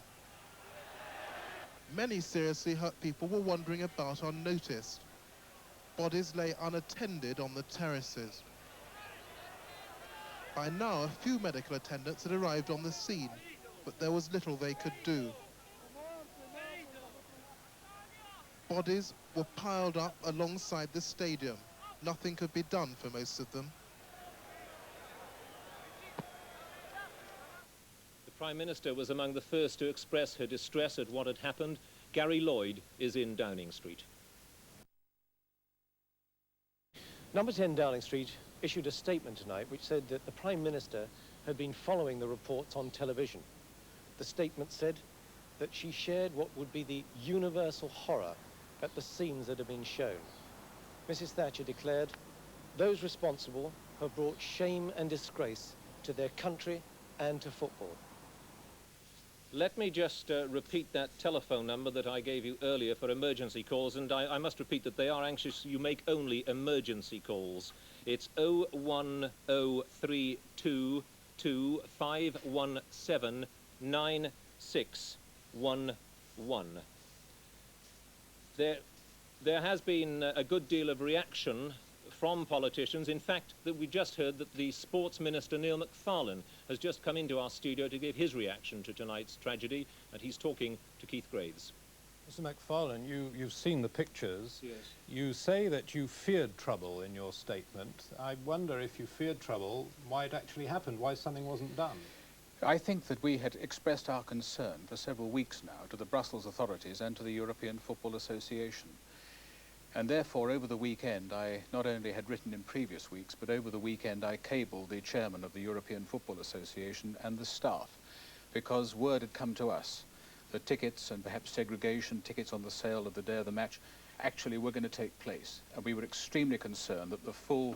Many seriously hurt people were wandering about unnoticed. Bodies lay unattended on the terraces. By now, a few medical attendants had arrived on the scene, but there was little they could do. Bodies were piled up alongside the stadium. Nothing could be done for most of them. The Prime Minister was among the first to express her distress at what had happened. Gary Lloyd is in Downing Street. Number 10 Downing Street issued a statement tonight which said that the Prime Minister had been following the reports on television. The statement said that she shared what would be the universal horror at the scenes that had been shown. Mrs. Thatcher declared, "Those responsible have brought shame and disgrace to their country and to football." Let me just repeat that telephone number that I gave you earlier for emergency calls, and I must repeat that they are anxious you make only emergency calls. It's 0103225179611. There has been a good deal of reaction from politicians. In fact, that we just heard that the Sports Minister, Neil McFarlane, has just come into our studio to give his reaction to tonight's tragedy, and he's talking to Keith Graves. Mr. McFarlane, you've seen the pictures. Yes. You say that you feared trouble in your statement. I wonder, if you feared trouble, why it actually happened, why something wasn't done. I think that we had expressed our concern for several weeks now to the Brussels authorities and to the European Football Association. And therefore, over the weekend, I not only had written in previous weeks, but over the weekend I cabled the chairman of the European Football Association and the staff, because word had come to us that tickets and perhaps segregation, tickets on the sale of the day of the match, actually were going to take place. And we were extremely concerned that the full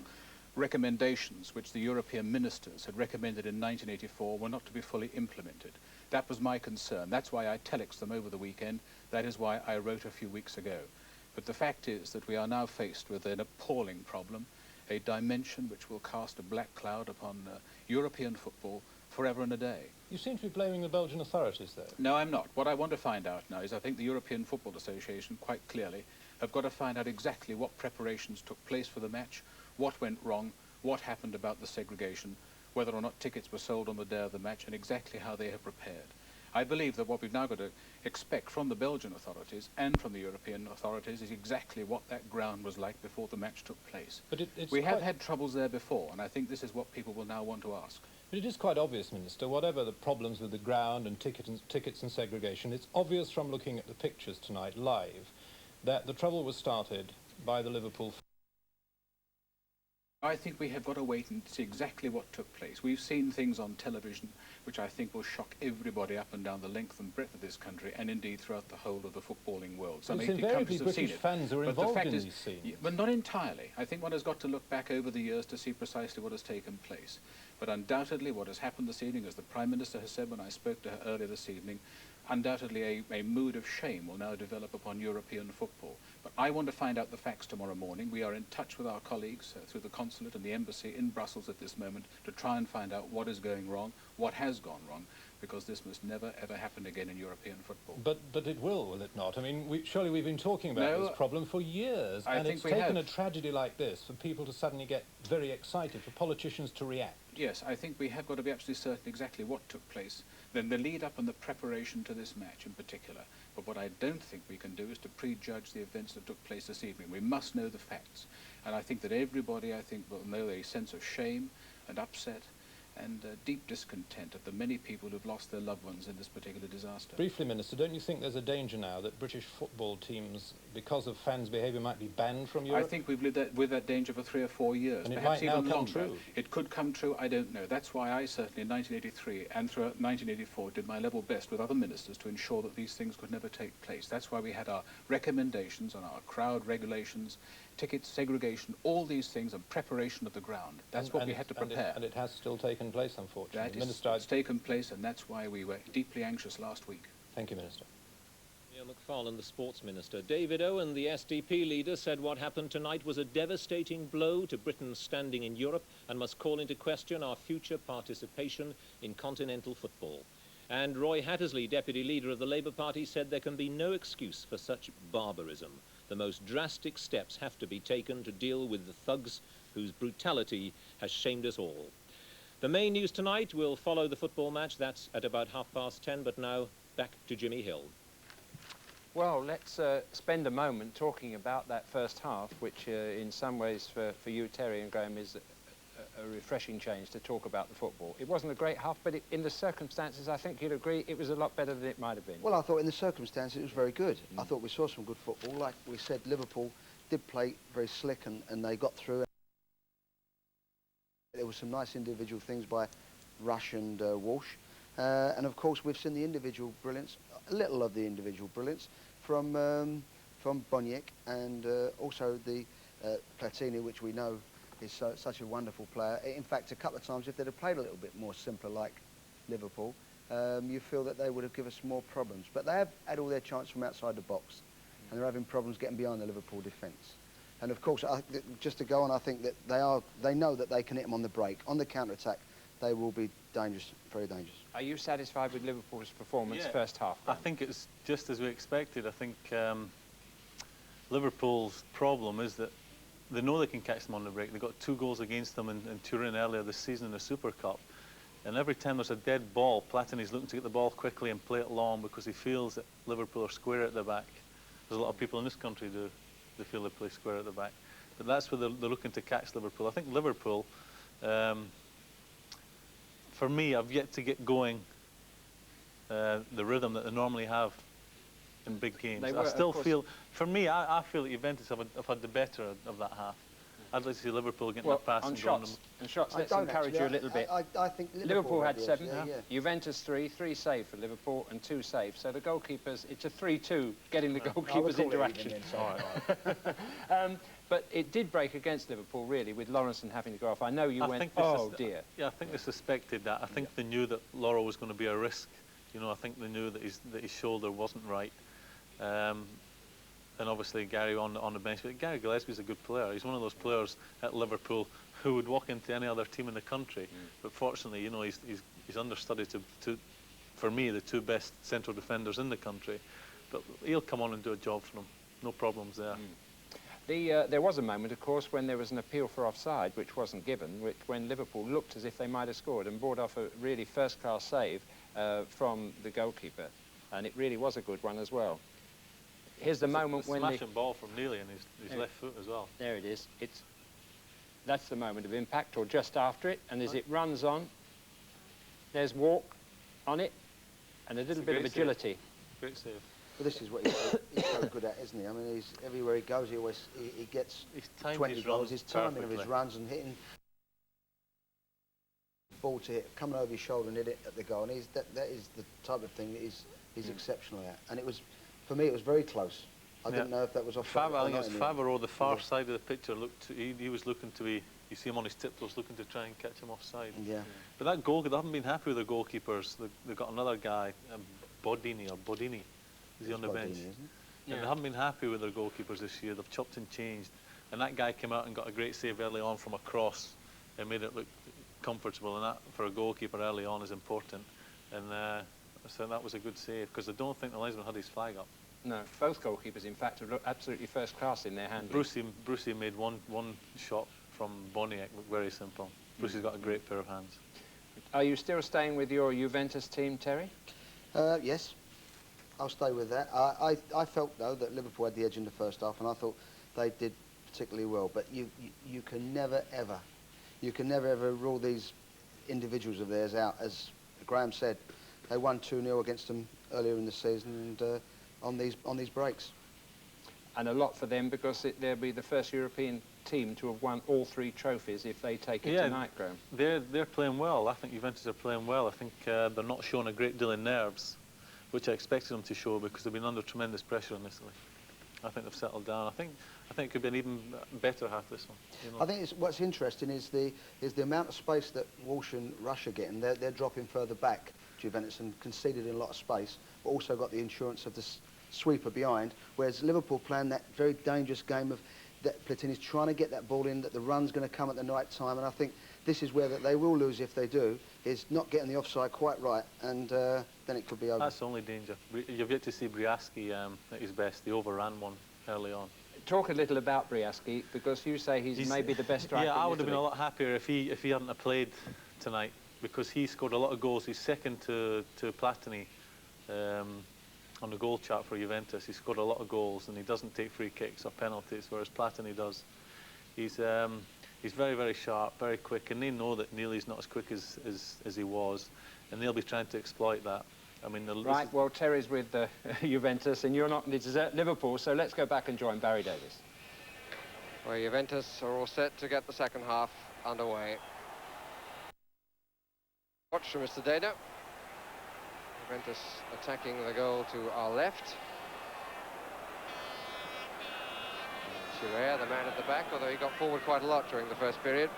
recommendations which the European ministers had recommended in 1984 were not to be fully implemented. That was my concern. That's why I telexed them over the weekend. That is why I wrote a few weeks ago. But the fact is that we are now faced with an appalling problem, a dimension which will cast a black cloud upon European football forever and a day. You seem to be blaming the Belgian authorities, though. No, I'm not. What I want to find out now is I think the European Football Association, quite clearly, have got to find out exactly what preparations took place for the match, what went wrong, what happened about the segregation, whether or not tickets were sold on the day of the match, and exactly how they have prepared. I believe that what we've now got to expect from the Belgian authorities and from the European authorities is exactly what that ground was like before the match took place. But we have had troubles there before, and I think this is what people will now want to ask. But it is quite obvious, Minister, whatever the problems with the ground and tickets and segregation, it's obvious from looking at the pictures tonight live that the trouble was started by the Liverpool. I think we have got to wait and see exactly what took place. We've seen things on television which I think will shock everybody up and down the length and breadth of this country, and indeed throughout the whole of the footballing world. Some 80 countries have seen it. Fans are involved in these scenes. But not entirely. I think one has got to look back over the years to see precisely what has taken place. But undoubtedly what has happened this evening, as the Prime Minister has said when I spoke to her earlier this evening, undoubtedly a mood of shame will now develop upon European football. But I want to find out the facts tomorrow morning. We are in touch with our colleagues through the consulate and the embassy in Brussels at this moment to try and find out what is going wrong, what has gone wrong, because this must never ever happen again in European football. But it will it not? I mean, surely we've been talking about this problem for years, and it's taken a tragedy like this for people to suddenly get very excited, for politicians to react. Yes, I think we have got to be absolutely certain exactly what took place, then the lead-up and the preparation to this match in particular. But what I don't think we can do is to prejudge the events that took place this evening. We must know the facts. And I think that everybody, will know a sense of shame and upset and deep discontent at the many people who've lost their loved ones in this particular disaster. Briefly, Minister, don't you think there's a danger now that British football teams, because of fans' behaviour, might be banned from Europe? I think we've lived with that danger for 3 or 4 years, and perhaps it might even now come longer. true. It could come true, I don't know. That's why I certainly in 1983 and throughout 1984 did my level best with other ministers to ensure that these things could never take place. That's why we had our recommendations on our crowd regulations, tickets, segregation, all these things, and preparation of the ground. That's what we had to prepare. And it has still taken place, unfortunately. That it's taken place, and that's why we were deeply anxious last week. Thank you, Minister. Neil McFarlane, the sports minister. David Owen, the SDP leader, said what happened tonight was a devastating blow to Britain's standing in Europe and must call into question our future participation in continental football. And Roy Hattersley, deputy leader of the Labour Party, said there can be no excuse for such barbarism. The most drastic steps have to be taken to deal with the thugs whose brutality has shamed us all. The main news tonight will follow the football match. That's at about 10:30, but now back to Jimmy Hill. Well, let's spend a moment talking about that first half, which in some ways for you, Terry and Graham, is a refreshing change to talk about the football. It wasn't a great half, but in the circumstances, I think you'd agree, it was a lot better than it might have been. Well, I thought in the circumstances it was very good. I thought we saw some good football. Like we said, Liverpool did play very slick and they got through. There were some nice individual things by Rush and Walsh. And of course, we've seen the individual brilliance, a little of the individual brilliance from Boniek and also the Platini, which we know is such a wonderful player. In fact, a couple of times, if they'd have played a little bit more simpler like Liverpool, you feel that they would have given us more problems. But they have had all their chance from outside the box, and they're having problems getting behind the Liverpool defence. And of course, just to go on, I think that they know that they can hit them on the break. On the counter-attack, they will be dangerous, very dangerous. Are you satisfied with Liverpool's performance first half? I think it's just as we expected. I think Liverpool's problem is that they know they can catch them on the break. They got 2 goals against them in Turin earlier this season in the Super Cup. And every time there's a dead ball, Platini's looking to get the ball quickly and play it long because he feels that Liverpool are square at the back. There's a lot of people in this country do. They feel they play square at the back. But that's where they're looking to catch Liverpool. I think Liverpool, for me, I've yet to get going the rhythm that they normally have in big games. I still feel, for me, I feel that Juventus have had the better of that half. I'd like to see Liverpool getting the pass and shots. And shots, let's encourage you a little bit. I think Liverpool had 7, Juventus 3 saved for Liverpool and 2 saved. So the goalkeepers, it's a 3-2, getting the goalkeepers into action. But it did break against Liverpool, really, with Lawrenson having to go off. I know you went, oh dear. Yeah, I think they suspected that. I think they knew that Laurel was going to be a risk. You know, I think they knew that his shoulder wasn't right. And obviously Gary on the bench. But Gary Gillespie's a good player. He's one of those players at Liverpool who would walk into any other team in the country. But fortunately, you know, he's understudy to, for me, the 2 best central defenders in the country. But he'll come on and do a job for them. No problems there. There was a moment, of course, when there was an appeal for offside, which wasn't given, when Liverpool looked as if they might have scored and brought off a really first-class save from the goalkeeper. And it really was a good one as well. Here's the moment when smashing ball from Neely and his left foot as well. There it is. That's the moment of impact, or just after it. And as it runs on, there's Walk on it, and a little bit of agility. Great save. Well, this is what he's so good at, isn't he? I mean, everywhere he goes, he gets 20 goals. His timing of his runs and hitting ball to hit, coming over his shoulder and hit it at the goal. And that is the type of thing that he's exceptional at. And it was, for me, it was very close. I didn't know if that was off. I think it was Favreau, the far side of the picture, he was looking to be, you see him on his tiptoes looking to try and catch him offside. Yeah. But that goal, they haven't been happy with their goalkeepers. They've got another guy, Bodini. Is he on the bench? Isn't it? Yeah. And they haven't been happy with their goalkeepers this year. They've chopped and changed. And that guy came out and got a great save early on from a cross and made it look comfortable. And that, for a goalkeeper early on, is important. And so that was a good save, because I don't think the linesman had his flag up. No, both goalkeepers, in fact, have looked absolutely first class in their handling. Brucey made one shot from Boniek look very simple. Brucey's got a great pair of hands. Are you still staying with your Juventus team, Terry? Yes, I'll stay with that. I felt, though, that Liverpool had the edge in the first half, and I thought they did particularly well. But you can never, ever rule these individuals of theirs out. As Graham said, they won 2-0 against them earlier in the season, and on these breaks. And a lot for them, because they'll be the first European team to have won all 3 trophies if they take it tonight, Graham. They're playing well. I think Juventus are playing well. I think they're not showing a great deal of nerves, which I expected them to show, because they've been under tremendous pressure in Italy. I think they've settled down. I think it could be an even better half, this one. You know? I think what's interesting is the amount of space that Walsh and Rush are getting. They're dropping further back, Juventus, and conceded in a lot of space, but also got the insurance of the sweeper behind, whereas Liverpool playing that very dangerous game of that Platini's trying to get that ball in, that the run's going to come at the night time, and I think this is where that they will lose if they do, is not getting the offside quite right, and then it could be over. That's the only danger. You've yet to see Briaski at his best. They overran one early on. Talk a little about Briaski, because you say he's maybe the best striker. Yeah, I would have been a lot happier if he hadn't have played tonight, because he scored a lot of goals. He's second to Platini on the goal chart for Juventus. He scored a lot of goals, and he doesn't take free kicks or penalties, whereas Platini does. He's very, very sharp, very quick, and they know that Neely's not as quick as he was, and they'll be trying to exploit that. I mean, right, well, Terry's with Juventus, and you're not going to desert Liverpool, so let's go back and join Barry Davies. Well, Juventus are all set to get the second half underway. Watch from Mr. Dana. Juventus attacking the goal to our left. Chirrea, the man at the back, although he got forward quite a lot during the first period.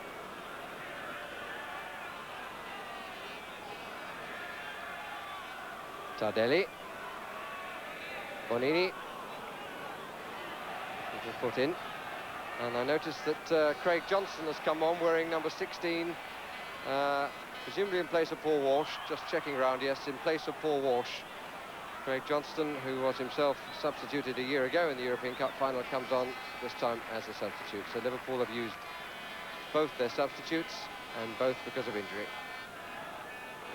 Tardelli. Bonini. Little foot in. And I noticed that Craig Johnson has come on wearing number 16, presumably in place of Paul Walsh. Just checking round, yes, in place of Paul Walsh. Craig Johnston, who was himself substituted a year ago in the European Cup final, comes on this time as a substitute. So Liverpool have used both their substitutes, and both because of injury.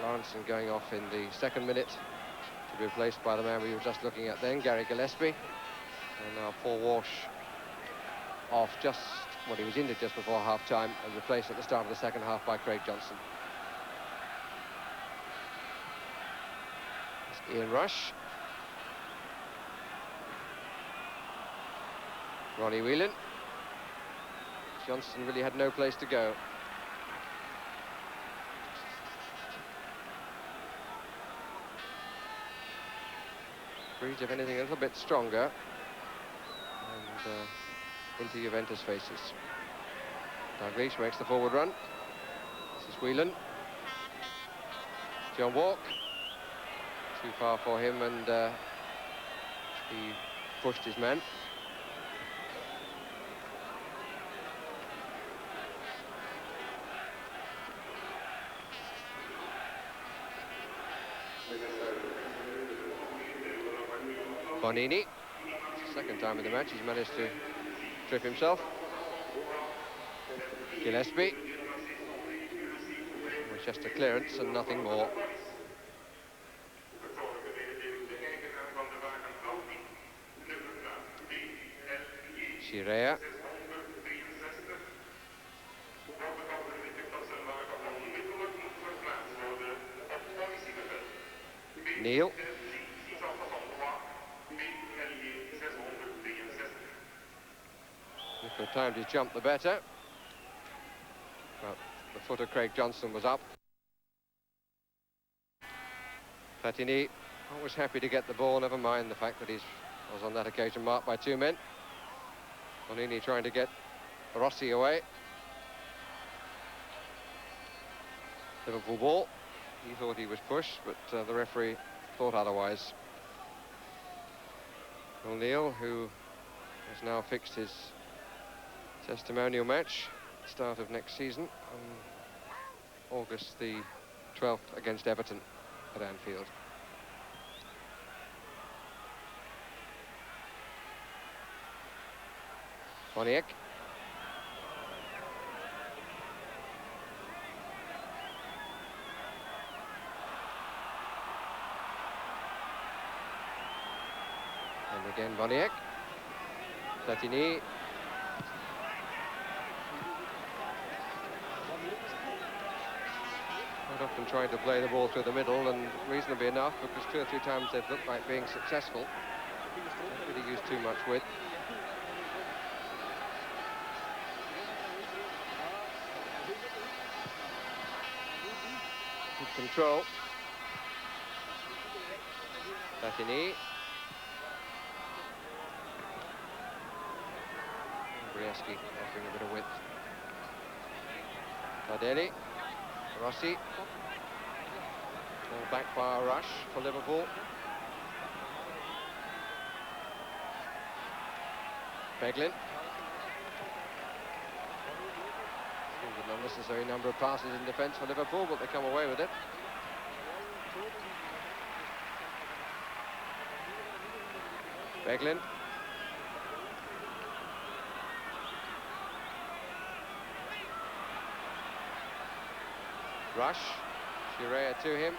Lawrenson going off in the second minute to be replaced by the man we were just looking at then, Gary Gillespie. And now Paul Walsh off just, well, he was injured just before half-time and replaced at the start of the second half by Craig Johnson. Ian Rush. Ronnie Whelan. Johnson really had no place to go. Breeds, if anything, a little bit stronger. And into Juventus faces. Dalglish makes the forward run. This is Whelan. John Walk. Too far for him, and he pushed his man. Bonini. Second time in the match he's managed to trip himself. Gillespie. It was just a clearance and nothing more. Chirrea. Neil. The timed his jump, the better. But the foot of Craig Johnson was up. Platini always happy to get the ball, never mind the fact that he's Was on that occasion marked by 2 men. Bonini trying to get Rossi away. Liverpool ball. He thought he was pushed, but the referee thought otherwise. O'Neill, who has now fixed his testimonial match, start of next season, on August the 12th against Everton at Anfield. Boniek. And again Boniek. Platini. Quite often trying to play the ball through the middle, and reasonably enough, because 2 or 3 times they've looked like being successful. Don't really use too much width. Good control. Platini. Brieschi offering a bit of width. Tardelli. Rossi. Ball back by a rush for Liverpool. Beglin. An unnecessary number of passes in defence for Liverpool, but they come away with it. Beglin. Rush. Chirea to him.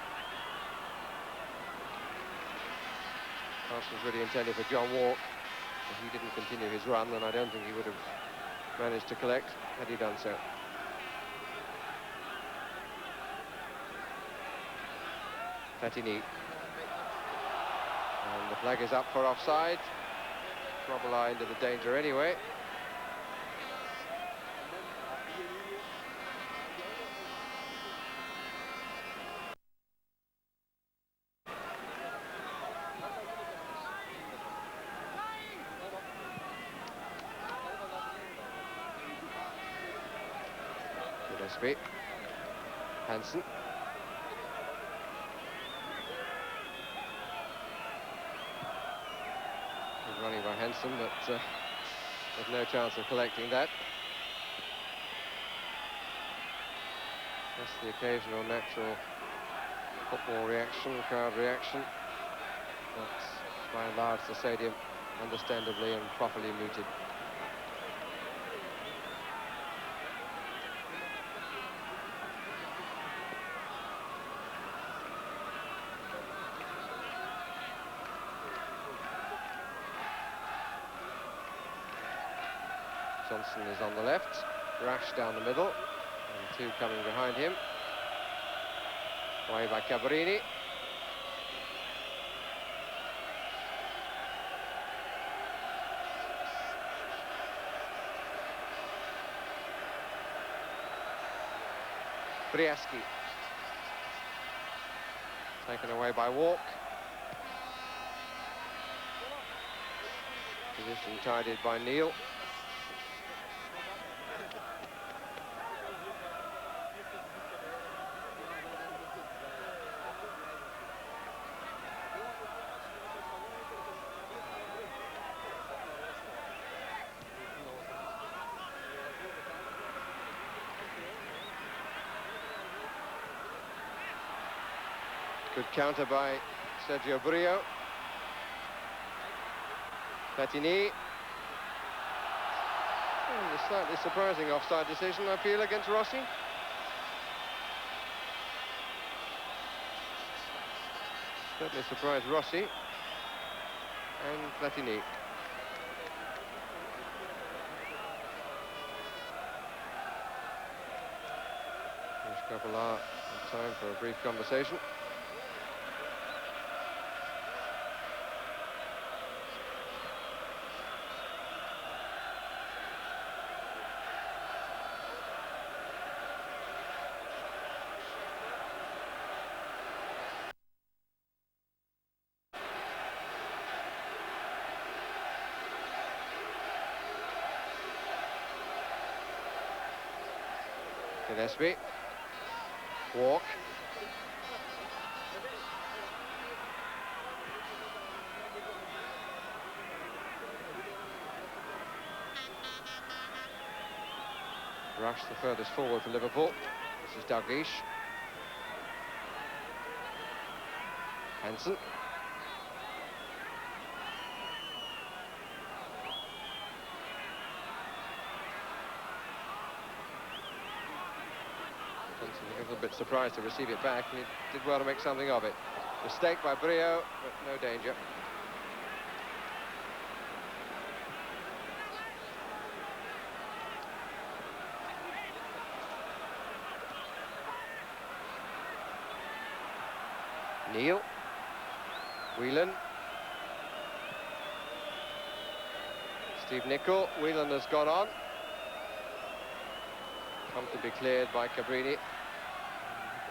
Pass was really intended for John Walk, but he didn't continue his run, and I don't think he would have managed to collect had he done so. Platini. And the flag is up for offside. Probably into the danger anyway. Gillespie. Hansen. Good running by Hansen, but there's no chance of collecting that. Just the occasional natural football reaction, crowd reaction. But by and large, the stadium understandably and properly muted. Johnson is on the left, Rash down the middle, and 2 coming behind him. Away by Cabrini. Brieschi. Taken away by Walk. Position tidied by Neal. Good counter by Sergio Brio. Platini. Oh, a slightly surprising offside decision, I feel, against Rossi. Certainly surprised Rossi and Platini. There's a couple of time for a brief conversation. Gillespie. Walk. Rush the furthest forward for Liverpool. This is Dalglish. Hansen. Johnson a little bit surprised to receive it back, and he did well to make something of it. Mistake by Brio, but no danger. Neil. Whelan. Steve Nicol. Whelan has gone on. Comfortably cleared by Cabrini.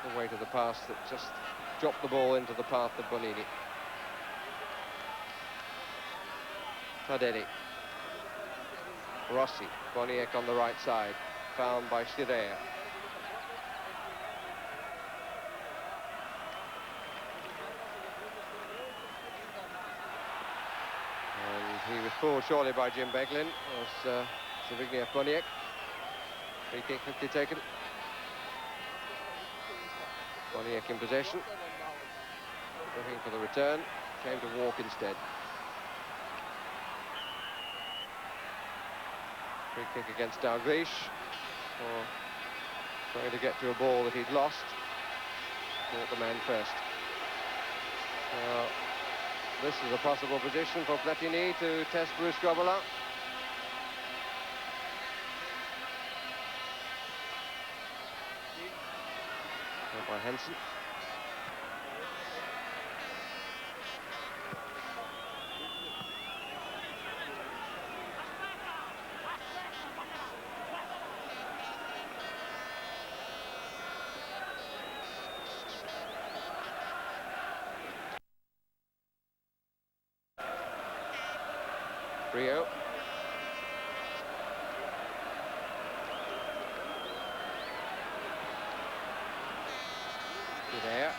The weight of the pass that just dropped the ball into the path of Bonini. Tardelli. Rossi. Boniek on the right side. Found by Scirea. And he was pulled surely by Jim Beglin. Was Zbigniew Boniek. Free kick quickly taken. Boniek in possession. Looking for the return. Came to walk instead. Free kick against Dalglish. For trying to get to a ball that he'd lost. Caught the man first. Now, this is a possible position for Platini to test Bruce Grobbelaar. By Hansen. Brio. There.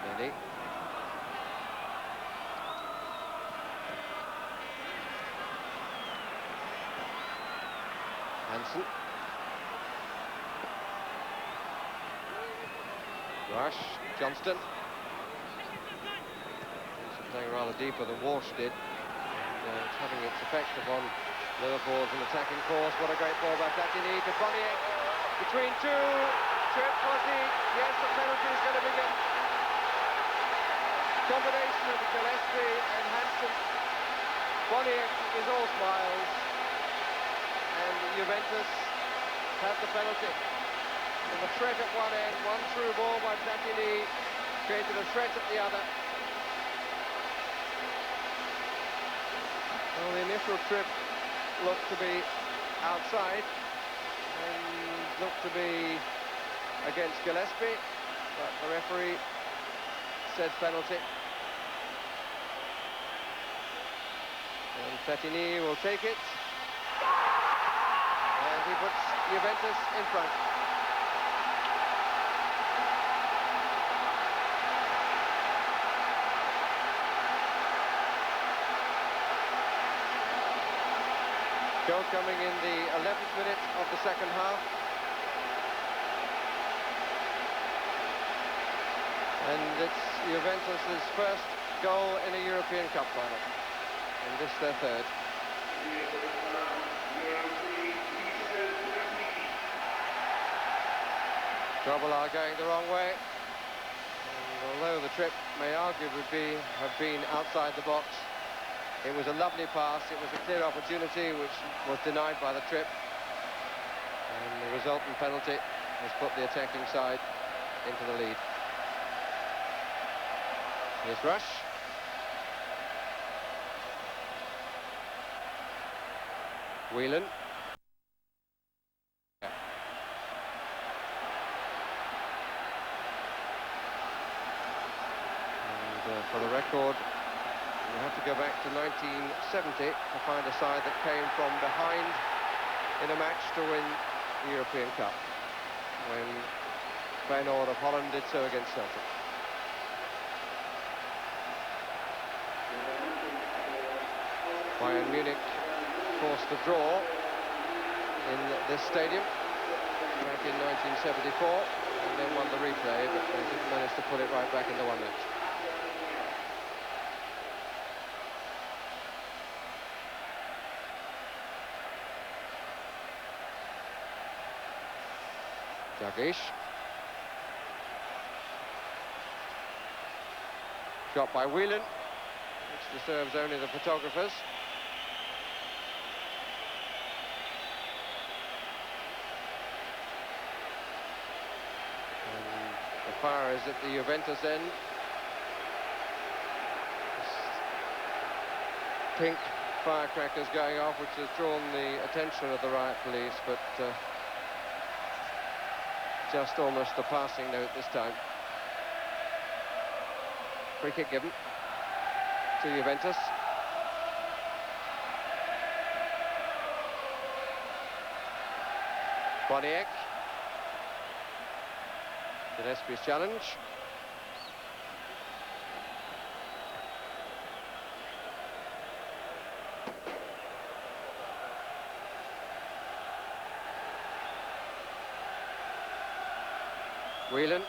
Ready. Hansen. Rush. Johnston. Playing rather deeper than Walsh did. It's having its effect upon Liverpool's attacking course. What a great ball by Platini to Boniek. Between two. Trip was he? Yes, the penalty is going to be given. Combination of Gillespie and Hansen. Boniek is all smiles. And Juventus have the penalty. And the threat at one end, one through ball by Platini, created a threat at the other. Well, the initial trip looked to be outside and looked to be against Gillespie, but the referee said penalty. And Platini will take it. And he puts Juventus in front. Goal coming in the 11th minute of the second half. And it's Juventus' first goal in a European Cup final. And this their third. Grobbelaar going the wrong way. And although the trip may arguably have been outside the box, it was a lovely pass. It was a clear opportunity which was denied by the trip. And the resultant penalty has put the attacking side into the lead. Here's Rush. Whelan. And For the record, you have to go back to 1970 to find a side that came from behind in a match to win the European Cup, when Feyenoord of Holland did so against Celtic. Bayern Munich forced a draw in this stadium back in 1974, and then won the replay, but they didn't manage to put it right back into one match. Jagish. Shot by Whelan, which disturbs only the photographers. And the fire is at the Juventus end. Pink firecrackers going off, which has drawn the attention of the riot police, but just almost a passing note this time. Free kick given to Juventus. Boniek. Gillespie's challenge. Whelan.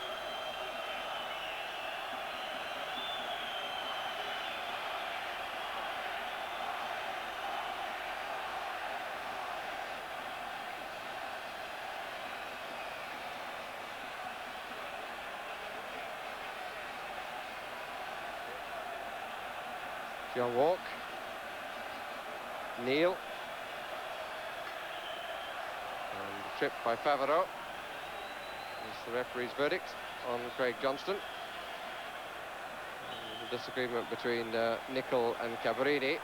John Walk. Neal. And tripped by Favreau. That's the referee's verdict on Craig Johnston. And the disagreement between Nicol and Cabrini.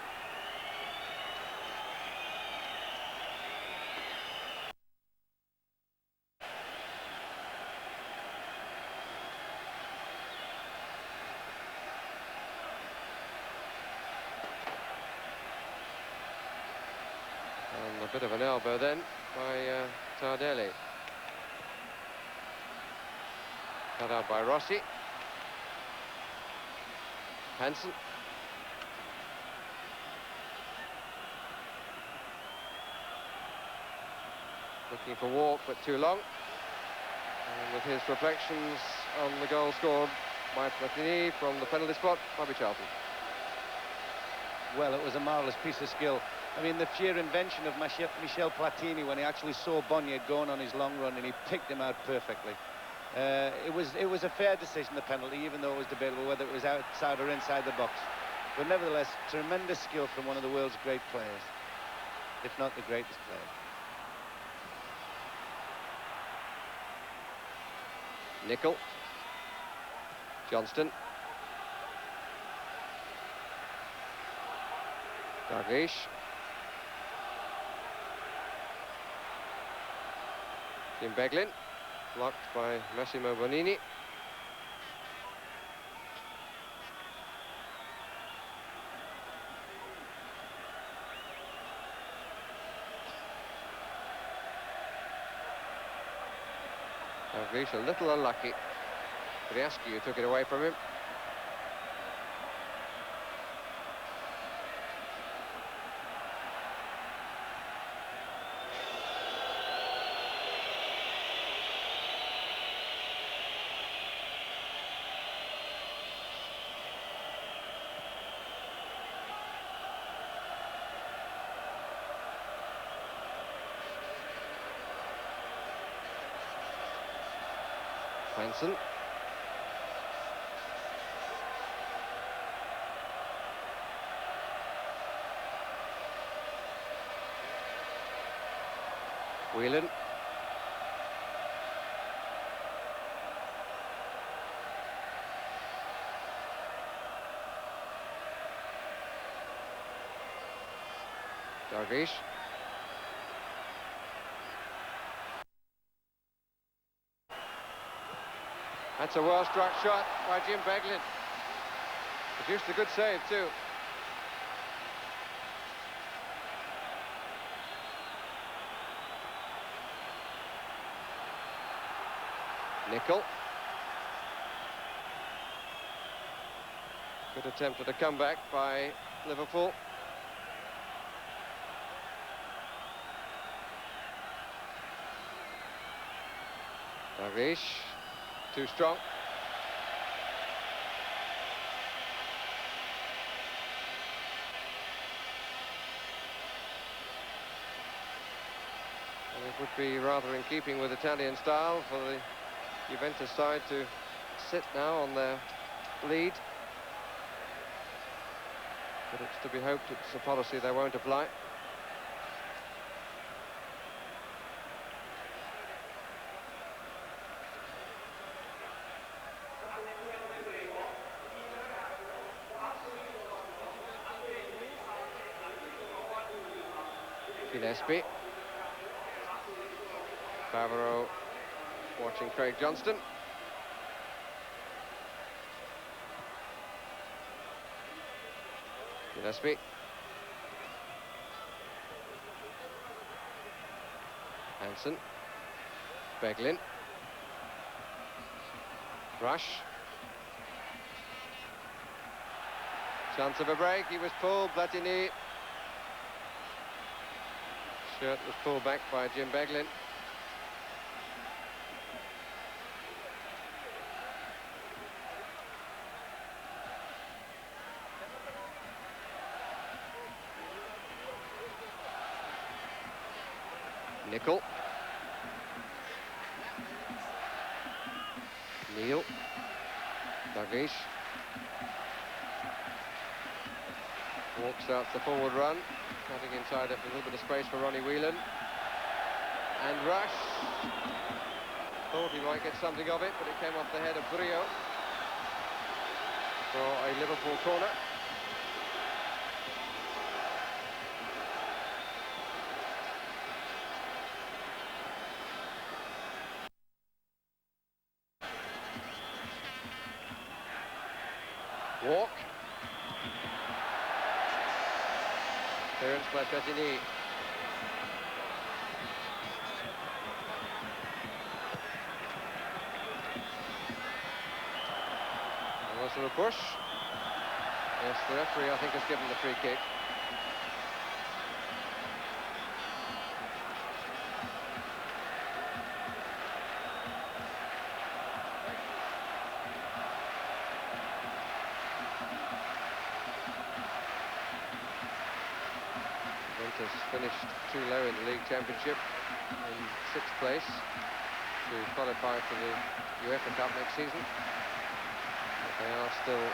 And a bit of an elbow then by Tardelli. Cut out by Rossi. Hansen. Looking for Walk, but too long. And with his reflections on the goal scored by Platini from the penalty spot, Bobby Charlton. Well, it was a marvellous piece of skill. I mean, the sheer invention of Michel Platini when he actually saw Boniek going on his long run and he picked him out perfectly. It was a fair decision, the penalty, even though it was debatable whether it was outside or inside the box. But nevertheless, tremendous skill from one of the world's great players, if not the greatest player. Nicol. Johnston. Dalglish. Tim Beglin. Blocked by Massimo Bonini. Dalglish a little unlucky. Briascu took it away from him. Hansen. Whelan. Dalglish. That's a well-struck shot by Jim Beglin. Produced a good save too. Nickel. Good attempt at a comeback by Liverpool. Dalglish, too strong. And it would be rather in keeping with Italian style for the Juventus side to sit now on their lead. But it's to be hoped it's a policy they won't apply. Gillespie. Favreau watching Craig Johnston. Gillespie. Hansen. Beglin. Rush. Chance of a break. He was pulled. Platini. Shirt was pulled back by Jim Beglin. Nickel. Neil. Dalglish. Walk starts the forward run, cutting inside it with a little bit of space for Ronnie Whelan. And Rush. Thought he might get something of it, but it came off the head of Brio for a Liverpool corner. Walk. Clearance by Platini. Was there a push? Yes, the referee, I think, has given the free kick. Juventus finished too low in the league championship in 6th place to qualify for the UEFA Cup next season. But they are still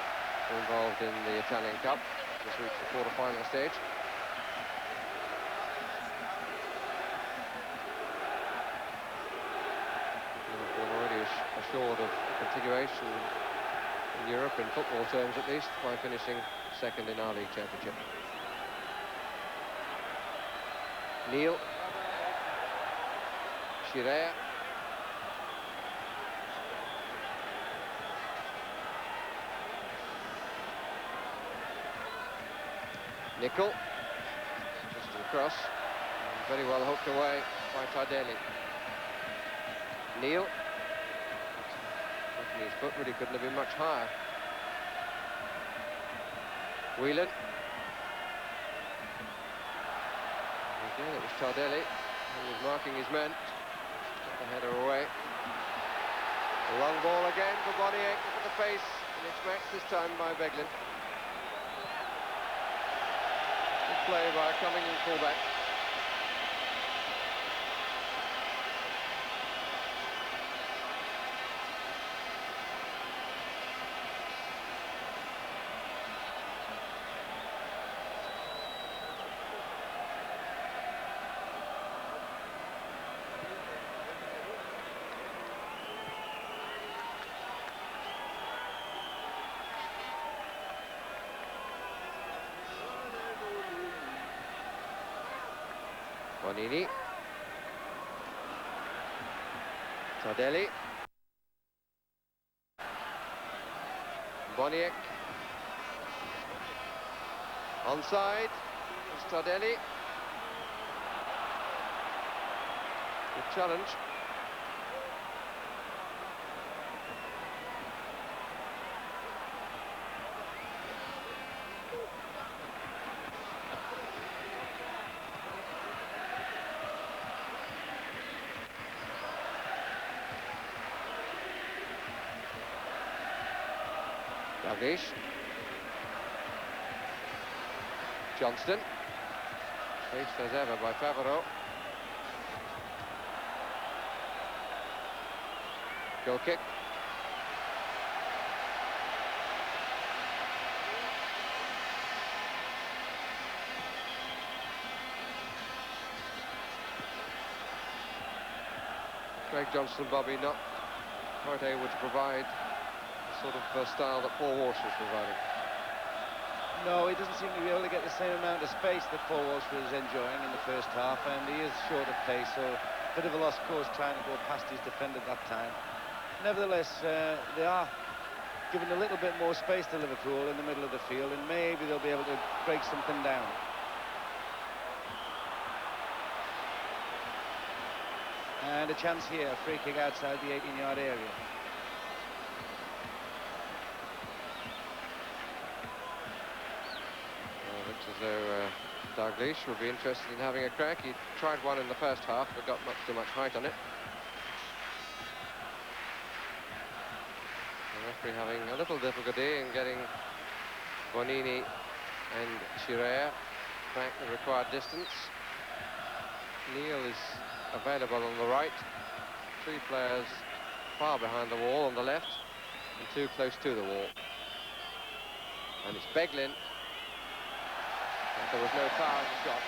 involved in the Italian Cup, just reached the quarter-final stage. Liverpool already assured of continuation in Europe, in football terms at least, by finishing second in our league championship. Neil. Scirea. Nickel. Just to the cross. And very well hooked away by Tardelli. Neil. His foot really couldn't have been much higher. Whelan. Again, it was Tardelli who was marking his men. Got the header away. A long ball again for Boniek at the face, and it's matched this time by Beglin. Good play by coming in fullback. Bonini. Tardelli. Boniek. Onside, Stardelli. Good challenge. Dalglish. Johnston. Chased as ever by Favreau. Goal kick. Craig Johnston, Bobby, not quite able to provide the sort of style that Paul Walsh was providing. No, he doesn't seem to be able to get the same amount of space that Paul Walsh was enjoying in the first half, and he is short of pace, so a bit of a lost cause trying to go past his defender that time. Nevertheless, they are giving a little bit more space to Liverpool in the middle of the field, and maybe they'll be able to break something down. And a chance here, a free kick outside the 18-yard area. Looks as though Dalglish would be interested in having a crack. He tried one in the first half, but got much too much height on it. The referee having a little difficulty in getting Bonini and Chirea back the required distance. Neil is available on the right. 3 players far behind the wall on the left, and 2 close to the wall. And it's Beglin. There was no foul in the shot.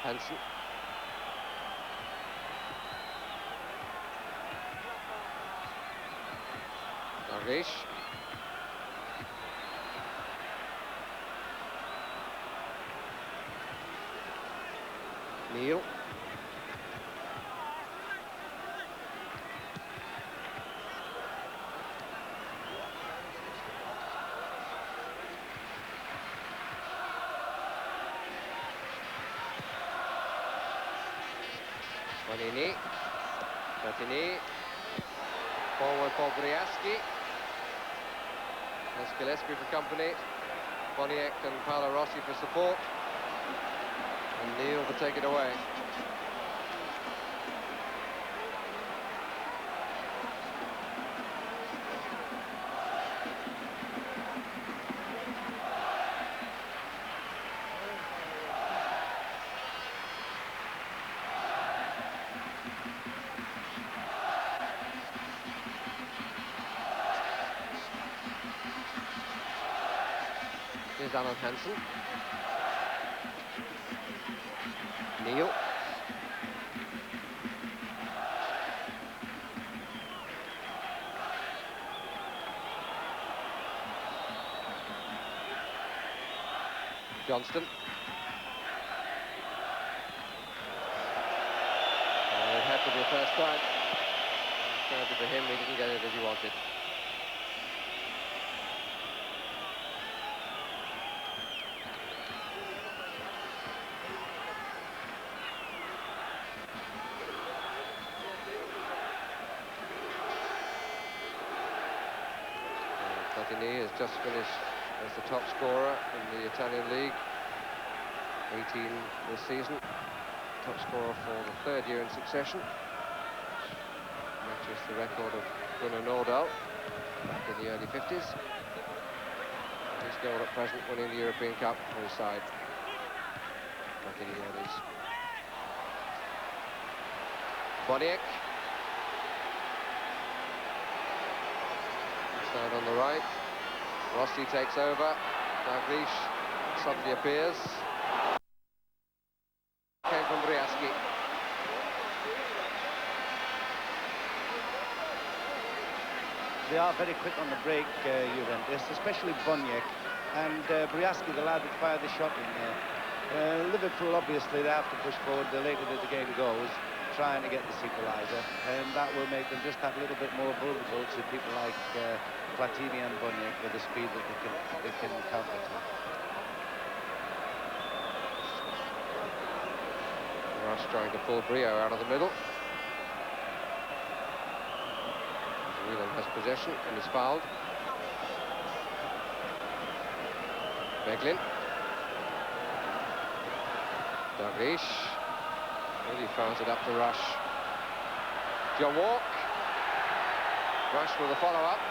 Hansen. Dalglish. Neil. Bonini. Platini. Forward for Briaski. There's Gillespie for company. Boniek and Paolo Rossi for support. And Neil to take it away. Here's Alan Hansen. Neil. Johnston. It had to be a first time. Sadly for him, he didn't get it as he wanted. Platini has just finished as the top scorer in the Italian league, 18 this season, top scorer for the 3rd year in succession. Matches the record of Gunnar Nordahl back in the early 50s. His goal at present winning the European Cup for his side back in the 80s. Boniek. Side on the right. Rossi takes over. Dalglish suddenly appears. Came from Briaski. They are very quick on the break, Juventus, especially Boniek and Briaski, the lad that fired the shot in there. Liverpool, obviously, they have to push forward the later that the game goes, trying to get this equaliser, and that will make them just that little bit more vulnerable to people like Platini and Boniek with the speed that they can counter-attack. Rush trying to pull Brio out of the middle. Whelan has possession and is fouled. Beglin. Dalglish. Really fouls it up to Rush. John Walk. Rush with a follow-up.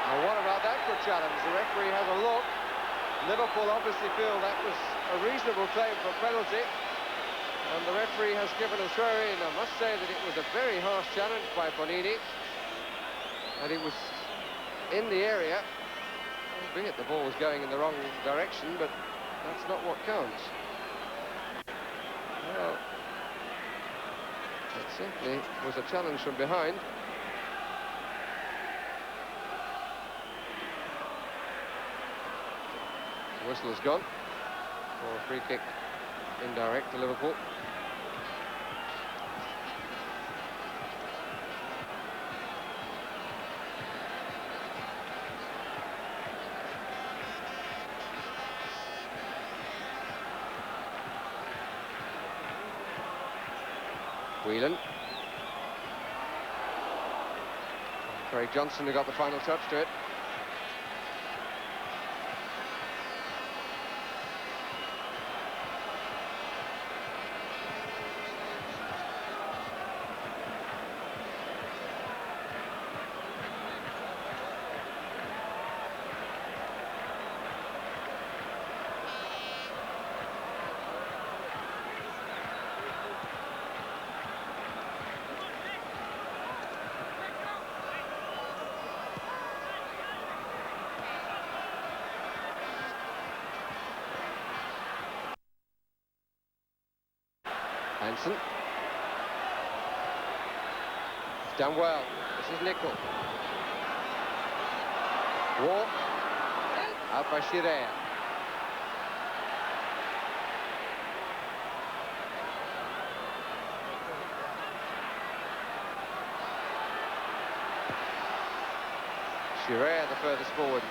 Now what about that for a challenge? The referee has a look. Liverpool obviously feel that was a reasonable claim for a penalty. And the referee has given a throw-in. I must say that it was a very harsh challenge by Bonini. And it was in the area, albeit the ball was going in the wrong direction, but that's not what counts. Well, it simply was a challenge from behind. The whistle has gone for a free kick indirect to Liverpool. Whelan. Craig Johnson who got the final touch to it. Hansen. It's done well. This is Nickel. Walk. Out by Shirea. Shirea the furthest forward.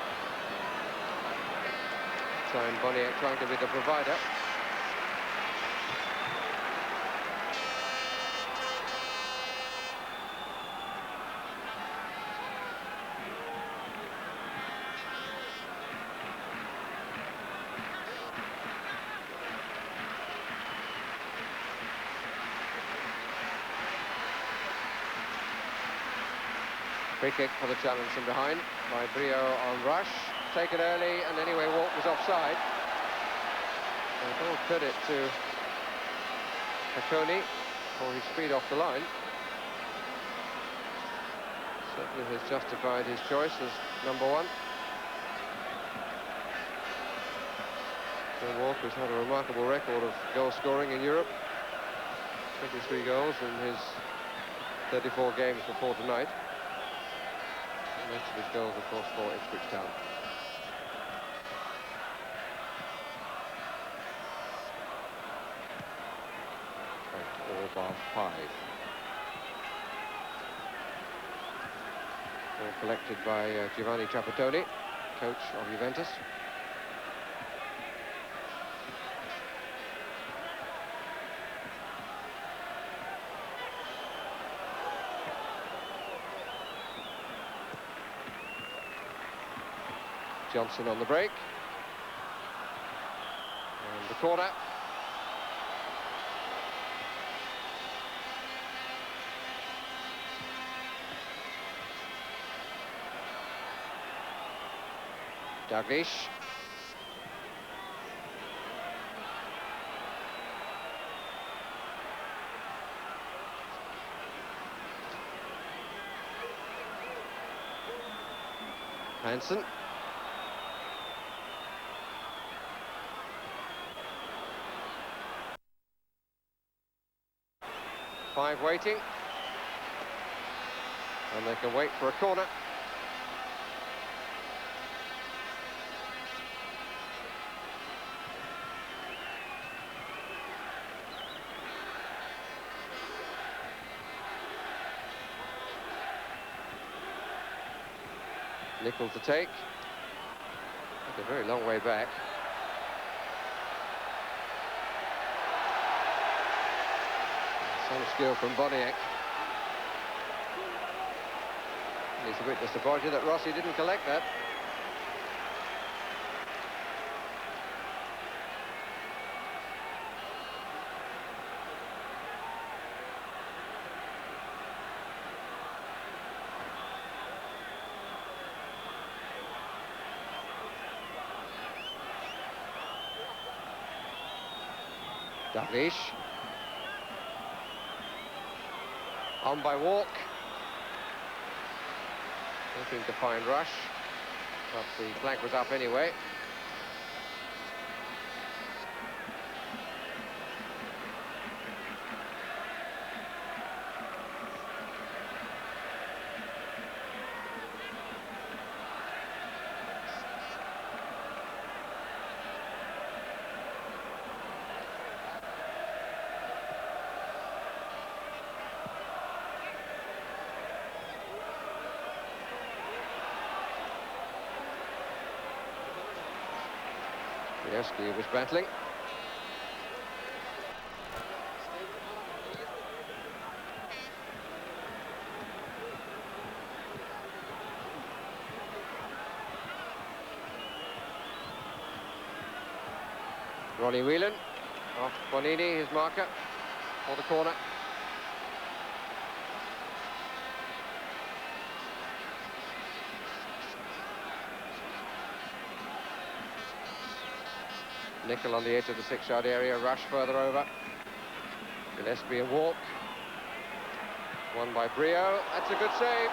Time Boniek trying to be the provider. Free kick for the challenge from behind by Brio on Rush. Taken early, and anyway, Walk was offside. And all credit to Hacconi for his speed off the line. Certainly has justified his choice as number one. John Walk has had a remarkable record of goal scoring in Europe. 23 goals in his 34 games before tonight. Most of his goals, of course, for Ipswich Town. All bar 5. All collected by Giovanni Trapattoni, coach of Juventus. Johnson on the break. And the corner. Dalglish. Hansen. Five waiting. And they can wait for a corner. Nickel to take. That's a very long way back. Some skill from Boniek. He's a bit disappointed that Rossi didn't collect that. Dalglish. On by Walk. Looking to find Rush, but the flank was up anyway. He was battling. Ronnie Whelan off Bonini, his marker, for the corner. Nickel on the edge of the 6-yard area, Rush further over. Gillespie a walk. Won by Brio. That's a good save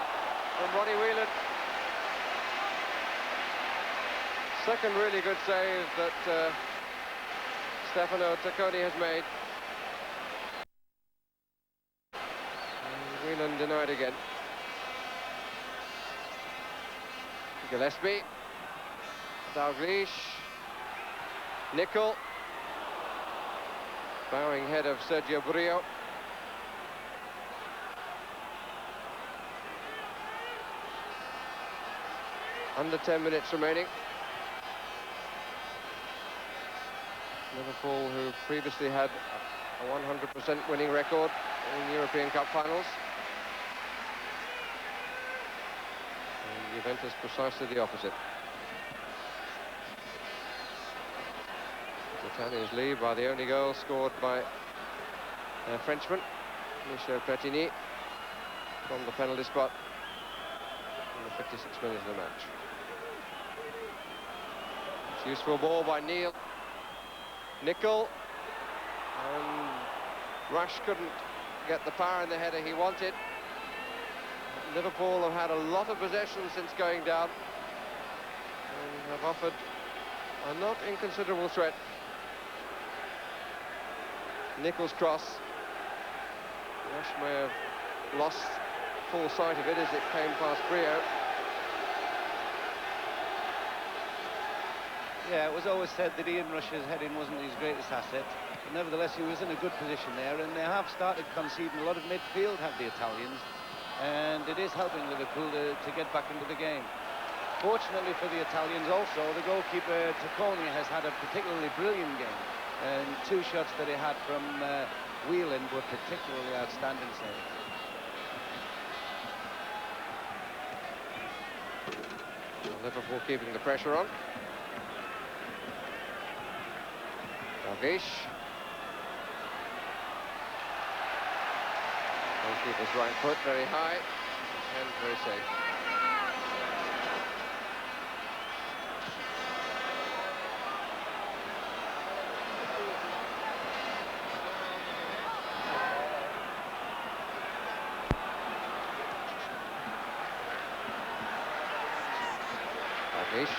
from Ronnie Whelan. Second really good save that Stefano Tacconi has made. And Whelan denied again. Gillespie. Dalglish. Nickel. Bowing head of Sergio Brio. Under 10 minutes remaining. Liverpool, who previously had a 100% winning record in European Cup finals. And Juventus precisely the opposite. The Italians lead by the only goal scored by a Frenchman, Michel Platini, from the penalty spot in the 56 minutes of the match. It's a useful ball by Neil. Nickel, and Rush couldn't get the power in the header he wanted. Liverpool have had a lot of possession since going down and have offered a not inconsiderable threat. Nickel's cross. Rush may have lost full sight of it as it came past Brio. Yeah, it was always said that Ian Rush's heading wasn't his greatest asset, but nevertheless he was in a good position there, and they have started conceding a lot of midfield, have the Italians, and it is helping Liverpool to get back into the game. Fortunately for the Italians also, the goalkeeper Tacconi has had a particularly brilliant game, and two shots that he had from Whelan were particularly outstanding saves. Liverpool keeping the pressure on. Dalglish. Goalkeeper's right foot very high and very safe. Dalglish.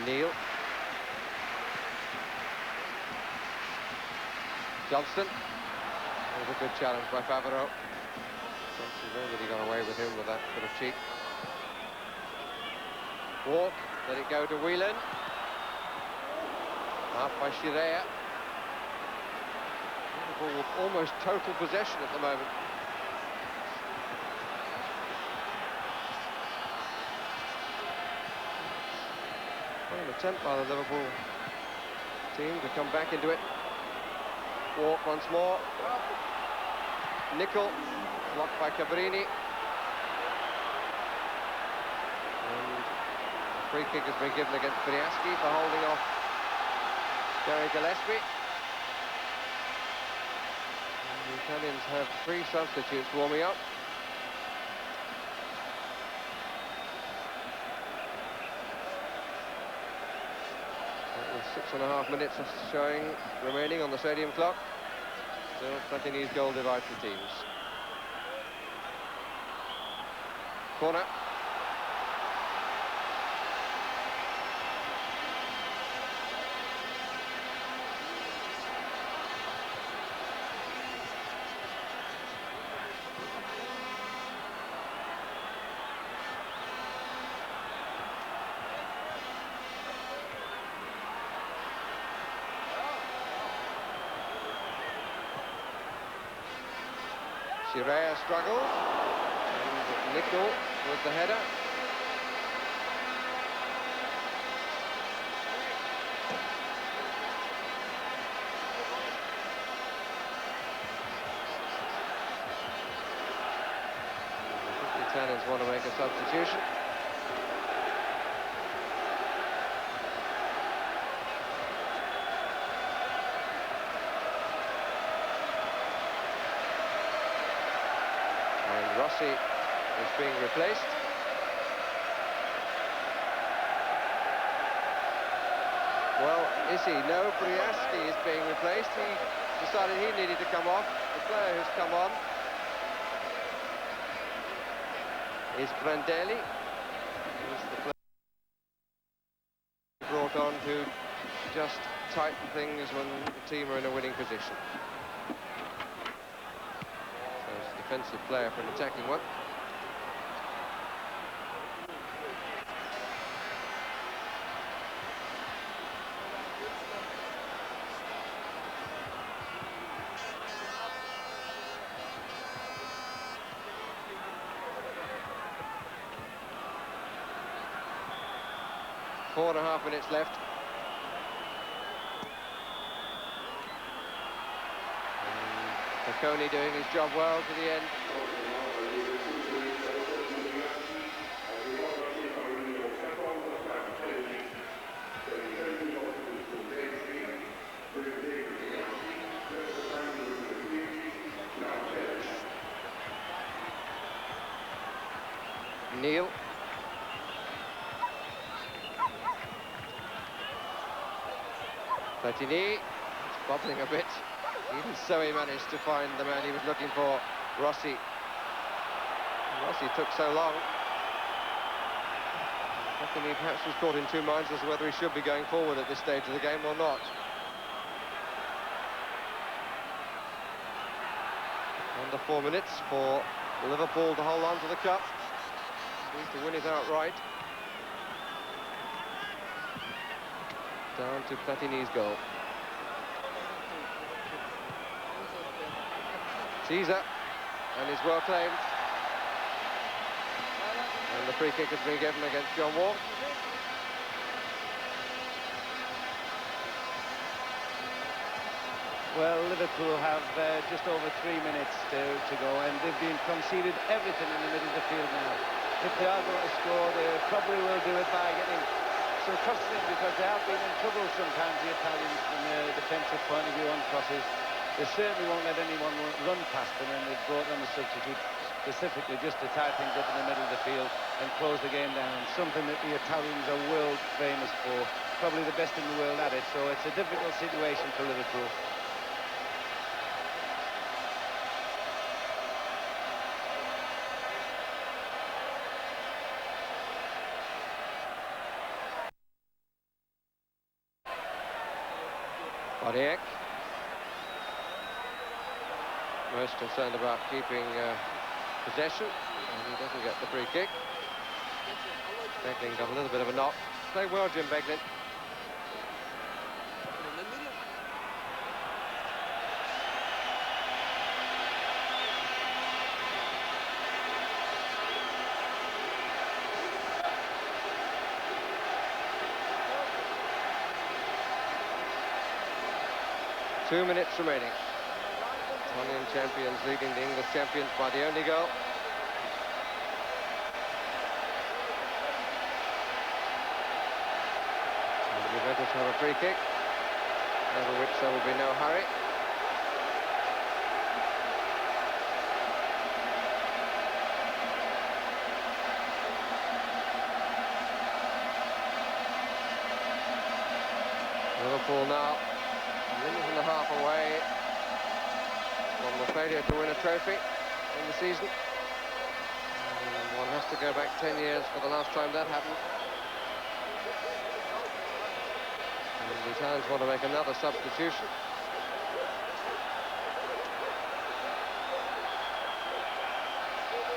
Neil. Johnston. It was a good challenge by Favreau. Johnston really got away with him with that bit of cheek. Walk, let it go to Whelan. Half by Shirea. Liverpool with almost total possession at the moment. Well, an attempt by the Liverpool team to come back into it. Walk once more. Nickel, blocked by Cabrini. And a free kick has been given against Briaski for holding off Gary Gillespie. And the Italians have 3 substitutes warming up. With 6.5 minutes showing remaining on the stadium clock. Still Platini's goal divides the teams. Corner. Shirea struggled, and Nickel with the header. I think the Italians want to make a substitution. Rossi is being replaced. Well, is he? No, Briaski is being replaced. He decided he needed to come off. The player who's come on is Prandelli. He's the player brought on to just tighten things when the team are in a winning position. Defensive player for an attacking one. Four and a half minutes left. Coney doing his job well to the end. Neil. Platini. It's bobbling a bit. Even so, he managed to find the man he was looking for, Rossi. Rossi took so long. Platini perhaps was caught in 2 minds as to whether he should be going forward at this stage of the game or not. Under 4 minutes for Liverpool to hold on to the cup. Need to win it outright. Down to Platini's goal. Caesar, and is well claimed. And the free kick has been given against John Wall. Well, Liverpool have just over 3 minutes to go, and they've been conceded everything in the middle of the field now. If they are going to score, they probably will do it by getting some crosses in, because they have been in trouble sometimes, the Italians, from a defensive point of view on crosses. They certainly won't let anyone run past them, and they've brought on a substitute specifically just to tie things up in the middle of the field and close the game down, something that the Italians are world famous for, probably the best in the world at it, so it's a difficult situation for Liverpool. Bodiek. most concerned about keeping possession, and he doesn't get the free kick. Beglin got a little bit of a knock. Play well, Jim Beglin. Two minutes remaining. Italian champions leading the English champions by the only goal. And Juventus have a free kick, over which there will be no hurry. Liverpool now a minute and a half away from the failure to win a trophy in the season. And one has to go back 10 years for the last time that happened. And the Italians want to make another substitution.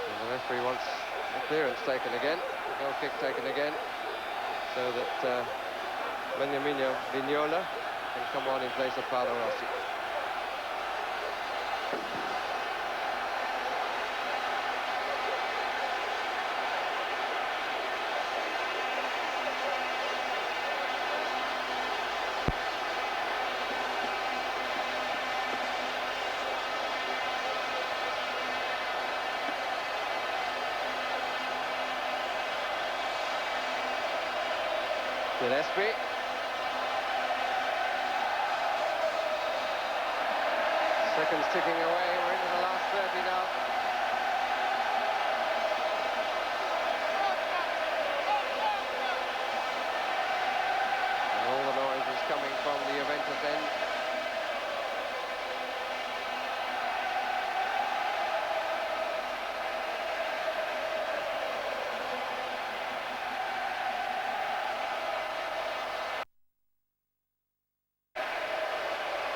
And the referee wants the clearance taken again, the goal kick taken again, so that Beniamino Vignola can come on in place of Paolo Rossi. Gillespie. Seconds ticking away, we're into the last 30 now. And all the noise is coming from the Juventus end.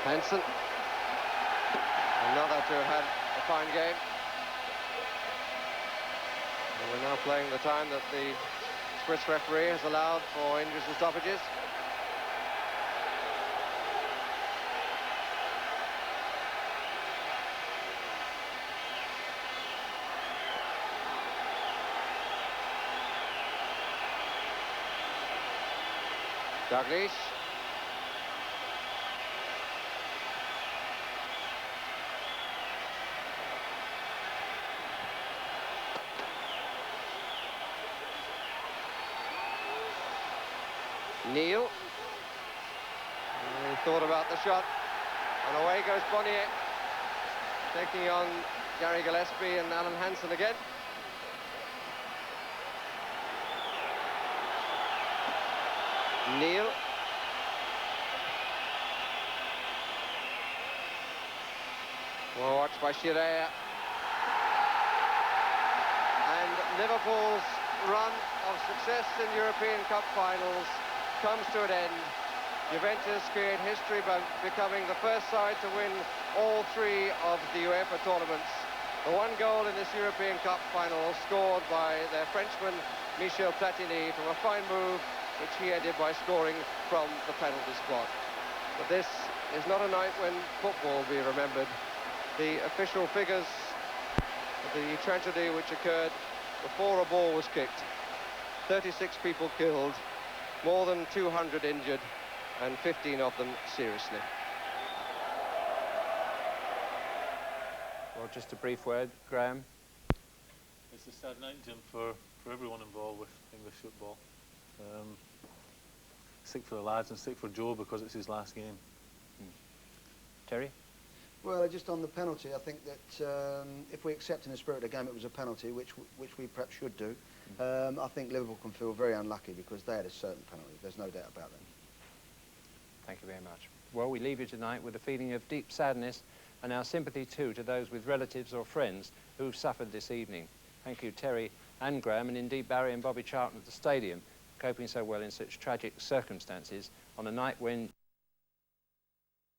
Hansen. Another to have had a fine game. And we're now playing the time that the Swiss referee has allowed for injuries and stoppages. Dalglish. Neil. He thought about the shot, and away goes Bonnier, taking on Gary Gillespie and Alan Hansen again. Neil. Well watched by Chirea. And Liverpool's run of success in European Cup finals comes to an end. Juventus create history by becoming the first side to win all three of the UEFA tournaments. The one goal in this European Cup final scored by their Frenchman Michel Platini from a fine move which he ended by scoring from the penalty spot. But this is not a night when football will be remembered. The official figures of the tragedy which occurred before a ball was kicked. 36 people killed, more than 200 injured, and 15 of them seriously. Well, just a brief word, Graham. It's a sad night, Jim, for everyone involved with English football. Sick for the lads and sick for Joe because it's his last game. Terry? Well, just on the penalty, I think that if we accept in the spirit of the game it was a penalty, which we perhaps should do, I think Liverpool can feel very unlucky because they had a certain penalty. There's no doubt about that. Thank you very much. Well, we leave you tonight with a feeling of deep sadness and our sympathy too to those with relatives or friends who've suffered this evening. Thank you, Terry and Graham, and indeed Barry and Bobby Charlton at the stadium, coping so well in such tragic circumstances on a night when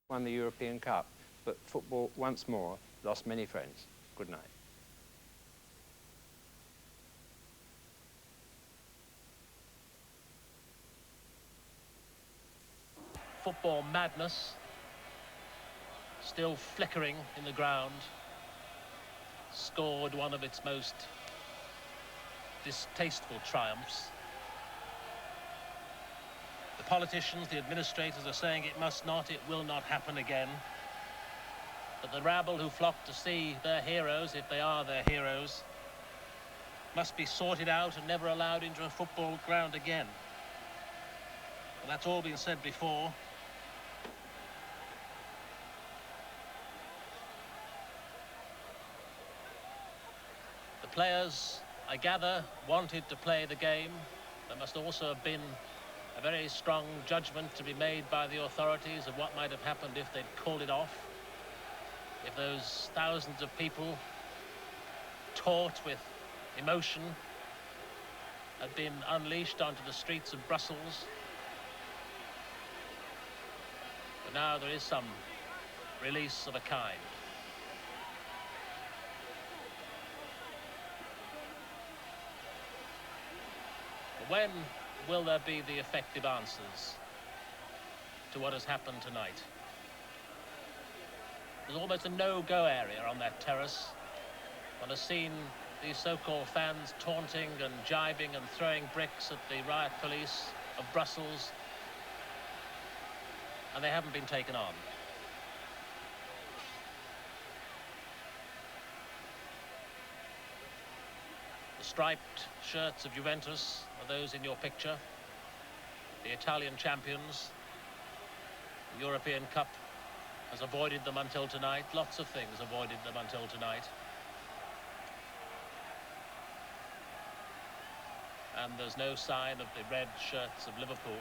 won the European Cup. But football once more lost many friends. Good night. Football madness still flickering in the ground, scored one of its most distasteful triumphs. The politicians, the administrators are saying it must not, it will not happen again. But the rabble who flock to see their heroes, if they are their heroes, must be sorted out and never allowed into a football ground again. Well, that's all been said before. The players, I gather, wanted to play the game. There must also have been a very strong judgment to be made by the authorities of what might have happened if they'd called it off. If those thousands of people, taut with emotion, had been unleashed onto the streets of Brussels. But now there is some release of a kind. But when will there be the effective answers to what has happened tonight? There's almost a no-go area on that terrace. One has seen these so-called fans taunting and jibing and throwing bricks at the riot police of Brussels, and they haven't been taken on. The striped shirts of Juventus are those in your picture. The Italian champions, the European Cup has avoided them until tonight. Lots of things avoided them until tonight. And there's no sign of the red shirts of Liverpool.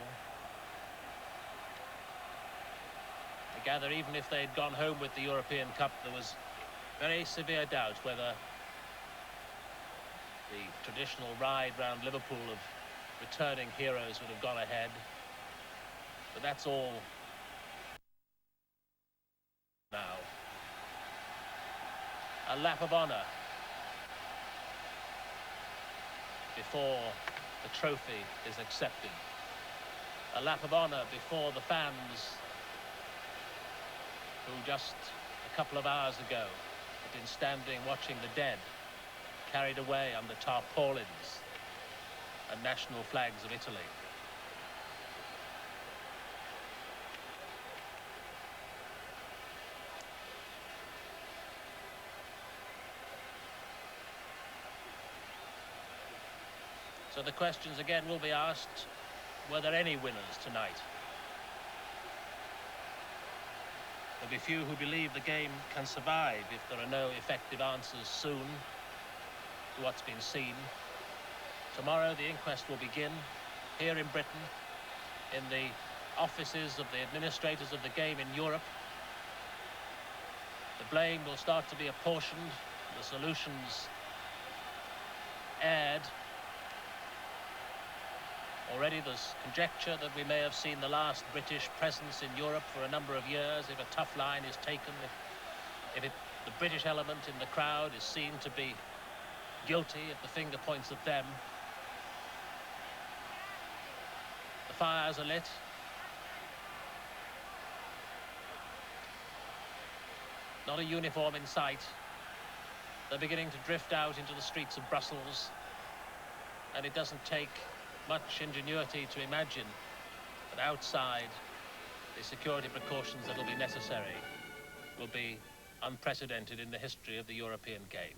I gather even if they'd gone home with the European Cup, there was very severe doubt whether the traditional ride round Liverpool of returning heroes would have gone ahead. But that's all now. A lap of honour before the trophy is accepted. A lap of honour before the fans who just a couple of hours ago have been standing watching the dead carried away under tarpaulins and national flags of Italy. So the questions again will be asked, were there any winners tonight? There'll be few who believe the game can survive if there are no effective answers soon to what's been seen. Tomorrow the inquest will begin here in Britain, in the offices of the administrators of the game in Europe. The blame will start to be apportioned, the solutions aired. Already there's conjecture that we may have seen the last British presence in Europe for a number of years if a tough line is taken, if the British element in the crowd is seen to be guilty, if the finger points at them. The fires are lit. Not a uniform in sight. They're beginning to drift out into the streets of Brussels, and it doesn't take much ingenuity to imagine that outside the security precautions that will be necessary will be unprecedented in the history of the European game.